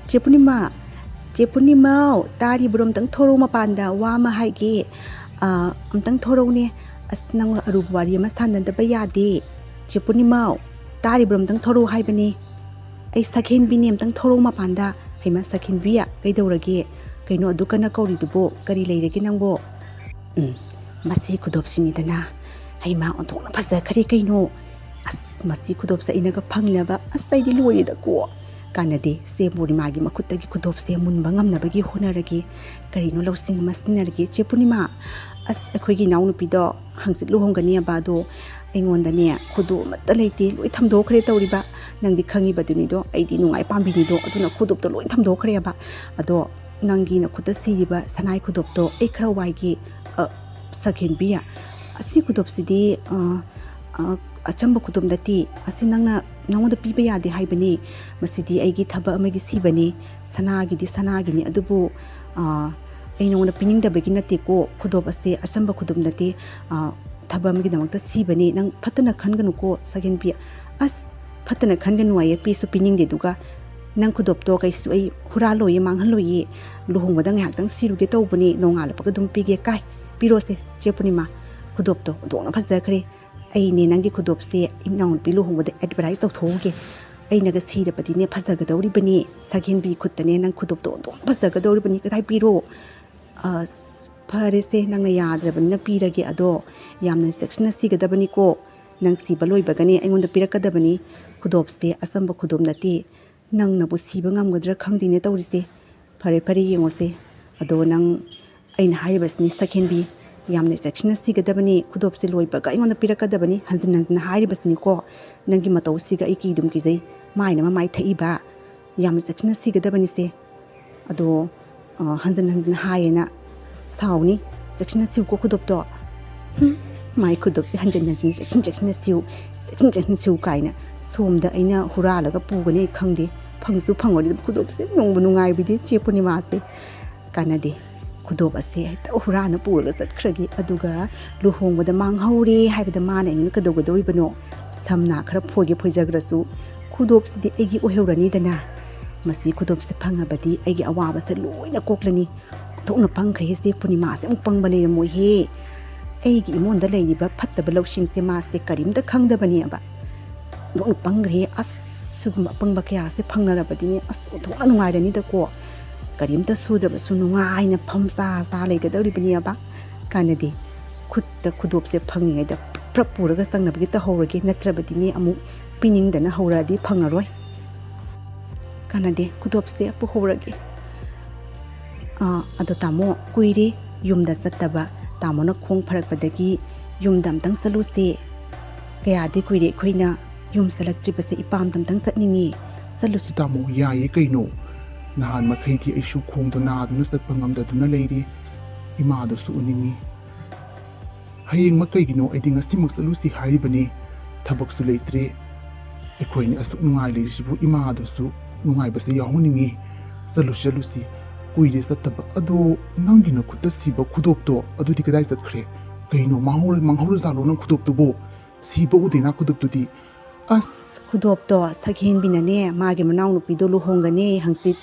"ꯆꯦ ꯄꯨꯔꯅꯤꯃꯥ, ꯆꯦ ꯄꯨꯔꯅꯤꯃꯥꯎ, ꯇꯥꯔꯤꯕ꯭ꯔꯣ? ꯑꯝꯇꯪ ꯊꯣꯔꯛꯎ ꯃꯄꯥꯟꯗ, ꯋꯥ ꯑꯃ ꯍꯥꯏꯒꯦ, ꯑꯝꯇꯪ ꯊꯣꯔꯛꯎꯅꯦ, ꯑꯁ ꯅꯪ ꯑꯔꯨꯕ ꯋꯥꯔꯤ ꯑꯃ ꯁꯥꯟꯅꯗꯕ ꯌꯥꯗꯦ꯫ ꯆꯦ ꯄꯨꯔꯅꯤꯃꯥꯎ, ꯇꯥꯔꯤꯕ꯭ꯔꯣ? ꯑꯝꯇꯪ ꯊꯣꯔꯛꯎ ꯍꯥꯏꯕꯅꯤ, ꯑꯩ ꯁꯛꯍꯦꯟꯕꯤꯅꯤ, ꯑꯝꯇꯪ ꯊꯣꯔꯛꯎ ꯃꯄꯥꯟꯗ." "ꯍꯩꯃꯥ ꯁꯛꯍꯦꯟꯕꯤ, ꯀꯩꯗꯧꯔꯒꯦ? ꯀꯩꯅꯣ ꯑꯗꯨ ꯀꯟꯅ ꯀꯧꯔꯤꯗꯨꯕꯣ? ꯀꯔꯤ ꯂꯩꯔꯒꯦ ꯅꯪꯕꯣ?" "ꯃꯁꯤ ꯈꯨꯗꯣꯞꯁꯤꯅꯤꯗꯅ, ꯍꯩꯃꯥ ꯑꯣꯟꯊꯣꯛꯅ ꯐꯖꯈ꯭ꯔꯦ ꯀꯩꯅꯣ, ꯑꯁ ꯃꯁꯤ ꯈꯨꯗꯣꯞꯁꯦ ꯑꯩꯅꯒ ꯐꯪꯂꯕ, ꯑꯁ ꯑꯩꯗꯤ ꯂꯣꯏꯔꯦꯗꯀꯣ, ꯀꯥꯟꯅꯗꯦ, ꯆꯦ ꯄꯨꯔꯅꯤꯃꯥꯒꯤ ꯃꯈꯨꯠꯇꯒꯤ ꯈꯨꯗꯣꯞꯁꯦ ꯃꯨꯟꯕ ꯉꯝꯅꯕꯒꯤ ꯍꯣꯠꯅꯔꯒꯦ, ꯀꯔꯤꯅꯣ ꯂꯧꯁꯤꯡ ꯑꯃ ꯁꯤꯖꯤꯟꯅꯔꯒꯦ꯫ ꯆꯦ ꯄꯨꯔꯅꯤꯃꯥ, ꯑꯁ ꯑꯩꯈꯣꯏꯒꯤ ꯏꯅꯥꯎꯅꯨꯄꯤꯗꯣ ꯍꯪꯆꯤꯠ ꯂꯨꯍꯣꯡꯒꯅꯤꯕ, ꯑꯗꯣ ꯑꯩꯉꯣꯟꯗꯅꯦ ꯈꯨꯗꯣꯞ ꯑꯃꯠꯇ ꯂꯩꯇꯦ, ꯂꯣꯏ ꯊꯝꯗꯣꯛꯈ꯭ꯔꯦ ꯇꯧꯔꯤꯕ, ꯅꯪꯗꯤ ꯈꯪꯉꯤꯕꯗꯨꯅꯤꯗꯣ, ꯑꯩꯗꯤ ꯅꯨꯡꯉꯥꯏ ꯄꯥꯝꯕꯤꯅꯤꯗꯣ, ꯑꯗꯨꯅ ꯈꯨꯗꯣꯞꯇꯣ ꯂꯣꯏ ꯊꯝꯗꯣꯛꯈ꯭ꯔꯦꯕ, ꯑꯗꯣ ꯅꯪꯒꯤ ꯅꯈꯨꯠꯇ ꯁꯤꯔꯤꯕ ꯁꯅꯥꯏ ꯈꯨꯗꯣꯞꯇꯣ ꯑꯩ ꯈꯔ ꯋꯥꯏꯒꯦ." "ꯁꯛꯍꯦꯟꯕꯤ, ꯑꯁꯤ ꯈꯨꯗꯣꯞꯁꯤꯗꯤ ꯑꯆꯝꯕ ꯈꯨꯗꯣꯞ ꯅꯠꯇꯦ, ꯑꯁꯤ ꯅꯉꯣꯟꯗ ꯄꯤꯕ ꯌꯥꯗꯦ ꯍꯥꯏꯕꯅꯤ, ꯃꯁꯤꯗꯤ ꯑꯩꯒꯤ ꯊꯕꯛ ꯑꯃꯒꯤ ꯁꯤꯕꯅꯤ, ꯁꯅꯥꯒꯤꯗꯤ ꯁꯅꯥꯒꯤꯅꯤ, ꯑꯗꯨꯕꯨ ꯑꯩ ꯅꯉꯣꯟꯗ ꯄꯤꯅꯤꯡꯗꯕꯒꯤ ꯅꯠꯇꯦꯀꯣ, ꯈꯨꯗꯣꯞ ꯑꯁꯦ ꯑꯆꯝꯕ ꯈꯨꯗꯣꯞ ꯅꯠꯇꯦ, ꯊꯕꯛ ꯑꯃꯒꯤꯗꯃꯛꯇ ꯁꯤꯕꯅꯤ, ꯅꯪ ꯐꯠꯇꯅ ꯈꯟꯒꯅꯨꯀꯣ ꯁꯛꯍꯦꯟꯕꯤ." "ꯑꯁ ꯐꯠꯇꯅ ꯈꯟꯒꯅꯨ ꯍꯥꯏꯌꯦ, ꯄꯤꯁꯨ ꯄꯤꯅꯤꯡꯗꯦ, ꯑꯗꯨꯒ ꯅꯪ ꯈꯨꯗꯣꯞꯇꯣ ꯀꯩꯁꯨ ꯑꯩ ꯍꯨꯔꯥꯜꯂꯣꯏꯌꯦ, ꯃꯥꯡꯍꯜꯂꯣꯏꯌꯦ, ꯂꯨꯍꯣꯡꯕꯗ ꯉꯥꯏꯍꯥꯛꯇꯪ ꯁꯤꯔꯨꯒꯦ ꯇꯧꯕꯅꯤ, ꯅꯣꯡꯉꯥꯜꯂꯛꯄꯒ ꯑꯗꯨꯝ ꯄꯤꯒꯦ, ꯀꯥꯏ ꯄꯤꯔꯣꯁꯦ ꯆꯦ ꯄꯨꯔꯅꯤꯃꯥ, ꯈꯨꯗꯣꯞꯇꯣ ꯑꯣꯟꯊꯣꯛꯅ ꯐꯖꯈ꯭ꯔꯦ ꯑꯩꯅꯦ ꯅꯪꯒꯤ ꯈꯨꯗꯣꯞꯁꯦ ꯏꯅꯥꯎꯅꯨꯄꯤ ꯂꯨꯍꯣꯡꯕꯗ ꯑꯦꯗꯚꯔꯇꯥꯏꯁ ꯇꯧꯊꯣꯛꯎꯒꯦ ꯑꯩꯅꯒ ꯁꯤꯔꯕꯗꯤꯅꯦ ꯐꯖꯒꯗꯧꯔꯤꯕꯅꯤ ꯁꯛꯍꯦꯟꯕꯤ ꯈꯨꯠꯇꯅꯦ ꯅꯪ ꯈꯨꯗꯣꯞꯇꯣ ꯑꯣꯟꯊꯣꯛꯅ ꯐꯖꯒꯗꯧꯔꯤꯕꯅꯤ ꯀꯗꯥꯏ ꯄꯤꯔꯣ ꯑꯁ ꯐꯔꯦꯁꯦ ꯅꯪꯅ ꯌꯥꯗ꯭ꯔꯕꯅꯤꯅ ꯄꯤꯔꯒꯦ ꯑꯗꯣ ꯌꯥꯝꯅ ꯆꯦꯛꯁꯤꯟꯅ ꯁꯤꯒꯗꯕꯅꯤꯀꯣ ꯅꯪ ꯁꯤꯕ ꯂꯣꯏꯕꯒꯅꯦ ꯑꯩꯉꯣꯟꯗ ꯄꯤꯔꯛꯀꯗꯕꯅꯤ ꯈꯨꯗꯣꯞꯁꯦ ꯑꯆꯝꯕ ꯈꯨꯗꯣꯞ ꯅꯠꯇꯦ ꯅꯪꯅꯕꯨ ꯁꯤꯕ ꯉꯝꯒꯗ꯭ꯔꯥ ꯈꯪꯗꯦꯅꯦ ꯇꯧꯔꯤꯁꯦ ꯐꯔꯦ ꯐꯔꯦ ꯌꯦꯡꯉꯣꯁꯦ ꯑꯗꯣ ꯅꯪ ꯑꯩꯅ ꯍꯥꯏꯔꯤꯕꯁꯤꯅꯤ ꯁꯛꯍꯦꯟꯕꯤ ꯌꯥꯝꯅ ꯆꯦꯛꯁꯤꯟꯅ ꯁꯤꯒꯗꯕꯅꯤ ꯈꯨꯗꯣꯞꯁꯦ ꯂꯣꯏꯕꯒ ꯑꯩꯉꯣꯟꯗ ꯄꯤꯔꯛꯀꯗꯕꯅꯤ ꯍꯟꯖꯤꯟ ꯍꯟꯖꯤꯟ ꯍꯥꯏꯔꯤꯕꯁꯤꯅꯤꯀோ ꯅꯪꯒꯤ ꯃꯇꯧꯁꯤꯒ ꯑꯩ ꯀꯤꯗꯨꯝ ꯀꯤꯖꯩ ꯃꯥꯏꯅ ꯃꯃꯥꯏ ꯊꯛꯏꯕ ꯌꯥꯝꯅ ꯆꯦꯛꯁꯤꯟꯅ ꯁꯤꯒꯗꯕꯅꯤꯁꯦ ꯑꯗꯣ ꯍꯟꯖꯤꯟ ꯍꯟꯖꯤꯟ ꯍꯥꯏꯌꯦꯅ ꯁꯥꯎꯅꯤ ꯆꯦꯛꯁꯤꯟꯅ ꯁꯤꯎꯀꯣ ꯈꯨꯗꯣꯞꯇꯣ ꯃꯥꯏ ꯈꯨꯗꯣꯞꯁꯦ ꯍꯟꯖꯤꯟ ꯍꯟꯖꯤꯟ ꯆꯦꯛꯁꯤꯟꯅ ꯁꯤꯎ ꯆꯦꯛꯁꯤꯟꯅ ꯁꯤꯎ ꯀꯥꯏꯅ ꯁꯣꯝꯗ ꯑꯩꯅ ꯍꯨꯔꯥꯜꯂꯒ ꯄꯨꯒꯅꯤ ꯑꯩ ꯈꯪꯗꯦ ꯐꯪꯁꯨ ꯐꯪꯉꯣꯏ ꯈꯨꯗꯣꯞꯁꯦ ꯅꯨꯡꯕꯨ ꯅꯨꯡꯉꯥꯏꯕꯤꯗꯦ ꯆꯦ ꯄꯨꯔꯅꯤꯃꯥꯁꯦ ꯀꯥꯟꯅꯗꯦ ꯈꯨꯗꯣꯞ ꯑꯁꯦ ꯍꯦꯛꯇ ꯍꯨꯔꯥꯟꯅ ꯄꯨꯔꯒ ꯆꯠꯈ꯭ꯔꯒꯦ ꯑꯗꯨꯒ ꯂꯨꯍꯣꯡꯕꯗ ꯃꯥꯡꯍꯧꯔꯦ ꯍꯥꯏꯕꯗ ꯃꯥꯅ ꯑꯩꯉꯣꯟꯗ ꯀꯩꯗꯧꯒꯗꯧꯔꯤꯕꯅꯣ ꯁꯝꯅ ꯈꯔ ꯐꯣꯏꯖꯈ꯭ꯔꯁꯨ ꯈꯨꯗꯣꯞꯁꯤꯗꯤ ꯑꯩꯒꯤ ꯑꯣꯏꯍꯧꯔꯅꯤꯗꯅ ꯃꯁꯤ ꯈꯨꯗꯣꯞꯁꯦ ꯐꯪꯉꯕꯗꯤ ꯑꯩꯒꯤ ꯑꯋꯥꯕꯁꯦ ꯂꯣꯏꯅ ꯀꯣꯛꯂꯅꯤ ꯑꯣꯟꯊꯣꯛꯅ ꯄꯪꯈ꯭ꯔꯦ ꯆꯦ ꯄꯨꯔꯅꯤꯃꯥꯁꯦ ꯑꯃꯨꯛ ꯄꯪꯕ ꯂꯩꯔꯝꯃꯣꯏꯍꯦ ꯑꯩꯒꯤ ꯏꯃꯣꯟꯗ ꯂꯩꯔꯤꯕ ꯐꯠꯇꯕ ꯂꯧꯁꯤꯡꯁꯦ ꯃꯥꯁꯦ ꯀꯔꯤꯝꯇ ꯈꯪꯗꯕꯅꯦꯕ ꯑꯣꯟꯊꯣꯛꯅ ꯄꯪꯈ꯭ꯔꯦ ꯑꯁ ꯁꯤꯒꯨꯝꯕ ꯑꯄꯪꯕ ꯀꯌꯥꯁꯦ ꯐꯪꯅꯔꯕꯗꯤꯅꯦ ꯑꯁ ꯑꯣꯟꯊꯣꯛꯅ ꯅꯨꯡꯉꯥꯏꯔꯅꯤꯗꯀꯣ ꯀꯔꯤꯝꯇ ꯁꯨꯗ꯭ꯔꯕꯁꯨ ꯅꯨꯡꯉꯥꯏꯅ ꯐꯝꯆꯥ ꯂꯩꯒꯗꯧꯔꯤꯕꯅꯦꯕ ꯀꯥꯟꯅꯗꯦ ꯈꯨꯠꯇ ꯈꯨꯗꯣꯞꯁꯦ ꯐꯪꯉꯤꯉꯩꯗ ꯄ꯭ꯔꯞ ꯄꯨꯔꯒ ꯆꯪꯅꯕꯒꯤ ꯇꯧꯍꯧꯔꯒꯦ ꯅꯠꯇ꯭ꯔꯕꯗꯤꯅꯦ ꯑꯃꯨꯛ ꯄꯤꯅꯤꯡꯗꯅ ꯍꯧꯔꯛꯑꯗꯤ ꯐꯪꯉꯔꯣꯏ ꯀꯥꯟꯅꯗꯦ ꯈꯨꯗꯣꯞꯁꯦ ꯄꯨꯍꯧꯔꯒꯦ ꯑꯗꯣ ꯇꯥꯃꯣ ꯀꯨꯏꯔꯦ ꯌꯨꯝꯗ ꯆꯠꯇꯕ ꯇꯥꯃꯣꯅ ꯈꯣꯡ ꯐꯔꯛꯄꯗꯒꯤ ꯌꯨꯝꯗ ꯑꯝꯇꯪ ꯆꯠꯂꯨꯁꯦ ꯀꯌꯥꯗꯤ ꯀꯨꯏꯔꯦ ꯑꯩꯈꯣꯏꯅ ꯌꯨꯝ ꯆꯠꯂꯛꯇ꯭ꯔꯤꯕꯁꯦ ꯏꯄꯥꯝꯗ ꯑꯝꯇꯪ ꯆꯠꯅꯤꯡꯉꯤ ꯆꯠꯂꯨꯁꯤ ꯇꯥꯃꯣ ꯌꯥꯏꯌꯦ ꯀꯩꯅꯣ ꯅꯍꯥꯟ ꯃꯈꯩꯗꯤ ꯑꯩꯁꯨ ꯈꯣꯡꯗꯣ ꯅꯥꯗꯨꯅ ꯆꯠꯄ ꯉꯝꯗꯗꯨꯅ ꯂꯩꯔꯤ ꯏꯃꯥꯗꯨꯁꯨ ꯎꯅꯤꯡꯉꯤ ꯍꯌꯦꯡꯃꯛ ꯀꯩꯒꯤꯅꯣ ꯑꯩꯗꯤ ꯉꯁꯤꯃꯛ ꯆꯠꯂꯨꯁꯤ ꯍꯥꯏꯔꯤꯕꯅꯤ ꯊꯕꯛꯁꯨ ꯂꯩꯇ꯭ꯔꯦ ꯑꯩꯈꯣꯏꯅ ꯑꯁꯨꯛ ꯅꯨꯡꯉꯥꯏ ꯂꯩꯔꯤꯁꯤꯕꯨ ꯏꯃꯥꯗꯨꯁꯨ ꯅꯨꯡꯉꯥꯏꯕꯁꯦ ꯌꯥꯎꯍꯟꯅꯤꯡꯉꯤ ꯆꯠꯂꯨꯁꯤ ꯀꯨꯏꯔꯦ ꯆꯠꯇꯕ ꯑꯗꯣ ꯅꯪꯒꯤ ꯅꯈꯨꯠꯇ ꯁꯤꯕ ꯈꯨꯗꯣꯞꯇꯣ ꯑꯗꯨꯗꯤ ꯀꯗꯥꯏ ꯆꯠꯈ꯭ꯔꯦ ꯀꯩꯅꯣ ꯃꯥꯡꯍꯧꯔꯖꯥꯠꯂꯣ ꯅꯪ ꯈꯨꯗꯣꯞꯇꯨꯕꯣ ꯁꯤꯕ ꯎꯗꯦꯅ ꯈꯨꯗꯣꯞꯇꯨꯗꯤ ꯑꯁ ꯈꯨꯗꯣꯞꯇꯣ ꯁꯛꯍꯦꯟꯕꯤꯅꯅꯦ ꯃꯥꯒꯤ ꯃꯅꯥꯎꯅꯨꯄꯤꯗꯣ ꯂꯨꯍꯣꯡꯒꯅꯤ ꯍꯪꯆꯤꯠ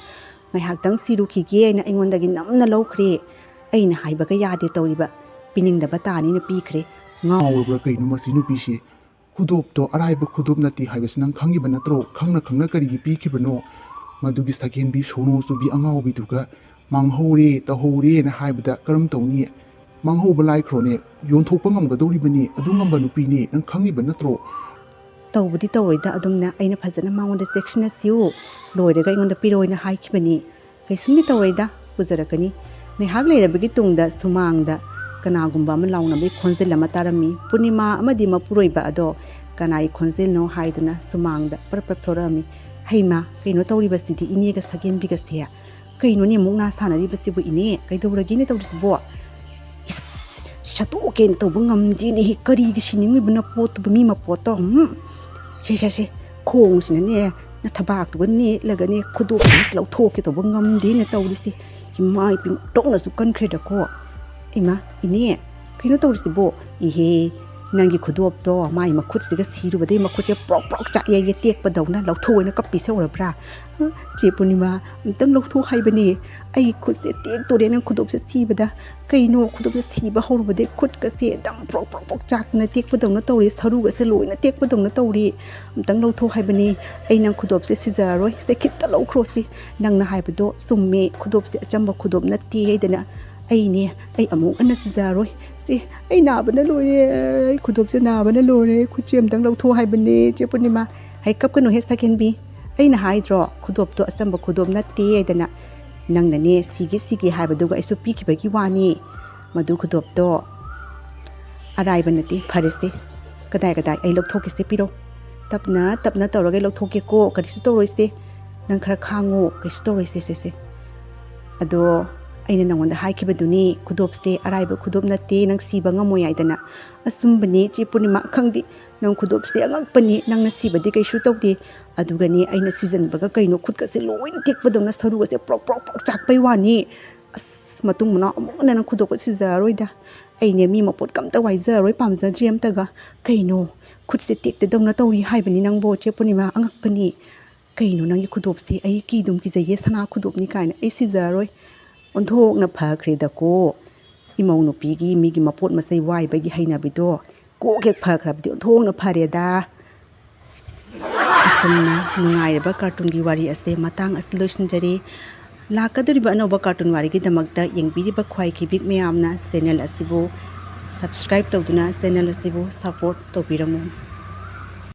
ꯉꯥꯏꯍꯥꯛꯇꯪ ꯁꯤꯔꯨꯈꯤꯒꯦꯅ ꯑꯩꯉꯣꯟꯗꯒꯤ ꯅꯝꯅ ꯂꯧꯈ꯭ꯔꯦ ꯑꯩꯅ ꯍꯥꯏꯕꯒ ꯌꯥꯗꯦ ꯇꯧꯔꯤꯕ ꯄꯤꯅꯤꯡꯗꯕ ꯇꯥꯅꯤꯅ ꯄꯤꯈ꯭ꯔꯦ ꯉꯥꯎꯔꯕ꯭ꯔꯥ ꯀꯩꯅꯣ ꯃꯁꯤ ꯅꯨꯄꯤꯁꯦ ꯈꯨꯗꯣꯞꯇꯣ ꯑꯔꯥꯏꯕ ꯈꯨꯗꯣꯞ ꯅꯠꯇꯦ ꯍꯥꯏꯕꯁꯤ ꯅꯪ ꯈꯪꯉꯤꯕ ꯅꯠꯇ꯭ꯔో ꯈꯪꯅ ꯀꯔꯤꯒꯤ ꯄꯤꯈꯤꯕꯅꯣ ꯃꯗꯨꯒꯤ ꯁꯛꯍꯦꯟꯕꯤ ꯁꯣꯅꯣ ꯆꯨꯕꯤ ꯑꯉꯥꯎꯕꯤꯗꯨꯒ ꯃꯥꯡꯍꯧꯔꯦ ꯇꯧꯍꯧꯔꯦꯅ ꯍꯥꯏꯕꯗ ꯀꯔꯝ ꯇꯧꯅꯤ ꯃꯥꯡꯍꯧꯕ ꯂꯥꯏꯈ꯭ꯔꯣꯅꯦ ꯌꯣꯟꯊꯣꯛꯄ ꯉꯝꯒꯗꯧꯔꯤꯕꯅꯤ ꯑꯗꯨ ꯉꯝꯕ ꯅꯨꯄꯤꯅꯤ ꯅꯪ ꯈꯪꯉꯤꯕ ꯅꯠꯇ꯭ꯔꯣ ꯇꯧꯕꯗꯤ ꯇꯧꯔꯣꯏꯗ ꯑꯗꯨꯝꯅ ꯑꯩꯅ ꯐꯖꯅ ꯃꯉꯣꯟꯗ ꯆꯦꯛꯁꯤꯟꯅ ꯁꯤꯎ ꯂꯣꯏꯔꯒ ꯑꯩꯉꯣꯟꯗ ꯄꯤꯔꯣꯏꯅ ꯍꯥꯏꯈꯤꯕꯅꯤ ꯀꯩꯁꯨꯝꯗꯤ ꯇꯧꯔꯣꯏꯗ ꯄꯨꯖꯔꯛꯀꯅꯤ ꯉꯥꯏꯍꯥꯛ ꯂꯩꯔꯕꯒꯤ ꯇꯨꯡꯗ ꯁꯨꯃꯥꯡꯗ ꯀꯅꯥꯒꯨꯝꯕ ꯑꯃ ꯂꯥꯎꯅꯕꯒꯤ ꯈꯣꯟꯖꯦꯜ ꯑꯃ ꯇꯥꯔꯝꯃꯤ ꯄꯨꯔꯅꯤꯃꯥ ꯑꯃꯗꯤ ꯃꯄꯨꯔꯣꯏꯕ ꯑꯗꯣ ꯀꯅꯥꯒꯤ ꯈꯣꯟꯖꯦꯜꯅꯣ ꯍꯥꯏꯗꯨꯅ ꯁꯨꯃꯥꯡꯗ ꯄ꯭ꯔꯞ ꯊꯣꯔꯛꯑꯝꯃꯤ ꯍꯩꯃꯥ ꯀꯩꯅꯣ ꯇꯧꯔꯤꯕꯁꯤꯗꯤ ꯏꯅꯦꯒ ꯁꯛꯍꯦꯟꯕꯤꯒꯁꯦ ꯀꯩꯅꯣꯅꯦ ꯃꯨꯛꯅꯥ ꯁꯥꯟꯅꯔꯤꯕꯁꯤꯕꯨ ꯏꯅꯦ ꯀꯩꯗꯧꯔꯒꯦꯅꯦ ꯇꯧꯔꯤꯁꯤꯕꯣ ꯁꯠꯇꯣꯛꯀꯦꯅ ꯇꯧꯕ ꯉꯝꯗꯦꯅꯦꯍꯦ ꯀꯔꯤꯒꯤ ꯁꯤꯅꯤꯡꯉꯤꯕꯅ ꯄꯣꯠꯇꯨꯕꯨ ꯃꯤ ꯃꯄꯣꯠꯇꯣ ꯁꯦ ꯈꯣꯡꯁꯤꯅꯅꯦ ꯊꯕꯥꯛꯇꯨꯒ ꯅꯦꯠꯂꯒꯅꯦ ꯈꯨꯗꯣꯞꯁꯤ ꯂꯧꯊꯣꯛꯀꯦ ꯇꯧꯕ ꯉꯝꯗꯦꯅ ꯇꯧꯔꯤꯁꯤ ꯏꯃꯥꯏ ꯄꯤꯡꯇꯣꯛꯅꯁꯨ ꯀꯟꯈ꯭ꯔꯦꯗꯀꯣ ꯏꯃꯥ ꯏꯅꯦ ꯀꯩꯅꯣ ꯇꯧꯔꯤꯁꯤꯕꯣ ꯏꯍꯦ ꯅꯪꯒꯤ ꯈꯨꯗꯣꯞꯇꯣ ꯃꯥꯏ ꯃꯈꯨꯠꯁꯤꯒ ꯁꯤꯔꯨꯕꯗꯩ ꯃꯈꯨꯠꯁꯦ ꯄ꯭ꯔꯣꯛ ꯆꯥꯛꯑꯦ ꯇꯦꯛꯄꯗꯧꯅ ꯂꯧꯊꯣꯛꯑꯣꯅ ꯀꯞꯄꯤꯁꯦ ꯎꯔꯕ꯭ꯔꯥ ꯆꯦ ꯄꯨꯔꯅꯤꯃꯥ ꯑꯝꯇꯪ ꯂꯧꯊꯣꯛ ꯍꯥꯏꯕꯅꯤ ꯑꯩ ꯈꯨꯠꯁꯦ ꯇꯦꯛꯇꯣꯔꯦ ꯅꯪ ꯈꯨꯗꯣꯞꯁꯦ ꯁꯤꯕꯗ ꯀꯩꯅೋ ꯈꯨꯗꯣꯞꯁꯦ ꯁꯤꯕ ꯍꯧꯔꯨꯕꯗꯩ ꯈꯨꯠꯀꯁꯦ ꯑꯗꯨꯝ ꯄ꯭ꯔꯣꯛ ꯆꯥꯛꯇꯅ ꯇꯦꯛꯄꯗꯧꯅ ꯇꯧꯔꯤ ꯁꯔꯨꯒꯁꯦ ꯂꯣꯏꯅ ꯇꯦꯛꯄꯗꯧꯅ ꯇꯧꯔꯤ ꯑꯝꯇꯪ ꯂꯧꯊꯣꯛ ꯍꯥꯏꯕꯅꯤ ꯑꯩ ꯅꯪ ꯈꯨꯗꯣꯞꯁꯦ ꯁꯤꯖꯔꯔꯣꯏ ꯁꯦ ꯈꯤꯇ ꯂꯧꯈ꯭ꯔꯣꯁꯤ ꯅꯪꯅ ꯍꯥꯏꯕꯗꯣ ꯆꯨꯝꯃꯦ ꯈꯨꯗꯣꯞꯁꯦ ꯑꯆꯝꯕ ꯈꯨꯗꯣꯞ ꯅꯠꯇꯦ ꯍꯥꯏꯗꯅ ꯑꯩꯅꯦ ꯑꯩ ꯑꯃꯨꯛ ꯍꯟꯅ ꯁꯤꯖꯔꯔꯣꯏ ꯁꯤ ꯑꯩ ꯅꯥꯕꯅ ꯂꯣꯏꯔꯦ ꯑꯩ ꯈꯨꯗꯣꯞꯁꯦ ꯅꯥꯕꯅ ꯂꯣꯏꯔꯦ ꯈꯨꯠꯁꯦ ꯑꯝꯇꯪ ꯂꯧꯊꯣꯛ ꯍꯥꯏꯕꯅꯤ ꯆꯦ ꯄꯨꯔꯅꯤꯃꯥ ꯍꯩ ꯀꯞꯀꯅꯨꯍꯦ ꯁꯛꯍꯦꯟꯕꯤ ꯑꯩꯅ ꯍꯥꯏꯗ꯭ꯔꯣ ꯈꯨꯗꯣꯞꯇꯣ ꯑꯆꯝꯕ ꯈꯨꯗꯣꯞ ꯅꯠꯇꯦ ꯍꯥꯏꯗꯅ ꯅꯪꯅꯅꯦ ꯁꯤꯒꯦ ꯍꯥꯏꯕꯗꯨꯒ ꯑꯩꯁꯨ ꯄꯤꯈꯤꯕꯒꯤ ꯋꯥꯅꯤ ꯃꯗꯨ ꯈꯨꯗꯣꯞꯇꯣ ꯑꯔꯥꯏꯕ ꯅꯠꯇꯦ ꯐꯔꯦꯁꯦ ꯀꯗꯥꯏ ꯑꯩ ꯂꯧꯊꯣꯛꯀꯦꯁꯦ ꯄꯤꯔꯣ ꯇꯞꯅ ꯇꯧꯔꯒ ꯂꯧꯊꯣꯛꯀꯦꯀꯣ ꯀꯔꯤꯁꯨ ꯇꯧꯔꯣꯏꯁꯦ ꯅꯪ ꯈꯔ ꯈꯥꯡꯉꯣ ꯀꯩꯁꯨ ꯇꯧꯔꯣꯏꯁꯦ ꯁꯦ ꯑꯗꯣ ꯑꯩꯅ ꯅꯪꯉꯣꯟꯗ ꯍꯥꯏꯈꯤꯕꯗꯨꯅꯤ ꯈꯨꯗꯣꯞꯁꯦ ꯑꯔꯥꯏꯕ ꯈꯨꯗꯣꯞ ꯅꯠꯇꯦ ꯅꯪ ꯁꯤꯕ ꯉꯝꯃꯣꯏ ꯍꯥꯏꯗꯅ ꯑꯆꯨꯝꯕꯅꯤ ꯆꯦ ꯄꯨꯔꯅꯤꯃꯥ ꯈꯪꯗꯦ ꯅꯪ ꯈꯨꯗꯣꯞꯁꯦ ꯑꯉꯛꯄꯅꯤ ꯅꯪꯅ ꯁꯤꯕꯗꯤ ꯀꯩꯁꯨ ꯇꯧꯗꯦ ꯑꯗꯨꯒꯅꯤ ꯑꯩꯅ ꯁꯤꯖꯟꯕꯒ ꯀꯩꯅꯣ ꯈꯨꯠꯀꯁꯦ ꯂꯣꯏꯅ ꯇꯦꯛꯄꯗꯧꯅ ꯁꯔꯨꯒꯁꯦ ꯄ꯭ꯔꯣꯛ ꯆꯥꯛꯄꯩ ꯋꯥꯅꯤ ꯑꯁ ꯃꯇꯨꯡ ꯃꯅꯥꯎ ꯑꯃꯨꯛ ꯍꯟꯅ ꯅꯪ ꯈꯨꯗꯣꯞꯀ ꯁꯤꯖꯔꯔꯣꯏꯗ ꯑꯩꯅꯦ ꯃꯤ ꯃꯄꯣꯠ ꯀꯝꯇ ꯋꯥꯏꯖꯔꯔꯣꯏ ꯄꯥꯝꯖꯗ꯭ꯔꯤ ꯑꯝꯇꯒ ꯀꯩꯅꯣ ꯈꯨꯠꯁꯦ ꯇꯦꯛꯇꯗꯧꯅ ꯇꯧꯔꯤ ꯍꯥꯏꯕꯅꯤ ꯅꯪꯕꯣ ꯆꯦ ꯄꯨꯔꯅꯤꯃꯥ ꯑꯉꯛꯄꯅꯤ ꯀꯩꯅꯣ ꯅꯪꯒꯤ ꯈꯨꯗꯣꯞꯁꯦ ꯑꯩ ꯀꯤꯗꯨꯝ ꯀꯤꯖꯩꯌꯦ ꯁꯅꯥ ꯈꯨꯗꯣꯞꯅꯤ ꯀꯥꯏꯅ ꯑꯩ ꯁꯤꯖꯔꯔꯣꯏ ꯑꯣꯟꯊꯣꯛꯅ ꯐꯈ꯭ꯔꯦꯗꯀꯣ ꯏꯃꯧ ꯅꯨꯄꯤꯒꯤ ꯃꯤꯒꯤ ꯃꯄꯣꯠ ꯃꯆꯩ ꯋꯥꯏꯕꯒꯤ ꯍꯩꯅꯕꯤꯗꯣ ꯀꯣꯛ ꯍꯦꯛ ꯐꯈ꯭ꯔꯕꯗꯤ ꯑꯣꯟꯊꯣꯛꯅ ꯐꯔꯦꯗ꯫ ꯑꯁꯨꯝꯅ ꯅꯨꯡꯉꯥꯏꯔꯕ ꯀꯥꯔꯇꯨꯟꯒꯤ ꯋꯥꯔꯤ ꯑꯁꯦ ꯃꯇꯥꯡ ꯑꯁꯤ ꯂꯣꯏꯁꯤꯟꯖꯔꯤ꯫ ꯂꯥꯛꯀꯗꯧꯔꯤꯕ ꯑꯅꯧꯕ ꯀꯥꯔꯇꯨꯟ ꯋꯥꯔꯤꯒꯤꯗꯃꯛꯇ ꯌꯦꯡꯕꯤꯔꯤꯕ ꯈ꯭ꯋꯥꯏꯈꯤꯕꯤꯛ ꯃꯌꯥꯝꯅ ꯆꯦꯅꯦꯜ ꯑꯁꯤꯕꯨ ꯁꯕꯁꯀ꯭ꯔꯥꯏꯕ ꯇꯧꯗꯨꯅ ꯆꯦꯅꯦꯜ ꯑꯁꯤꯕꯨ ꯁꯄꯣꯔꯠ ꯇꯧꯕꯤꯔꯝꯃꯨ꯫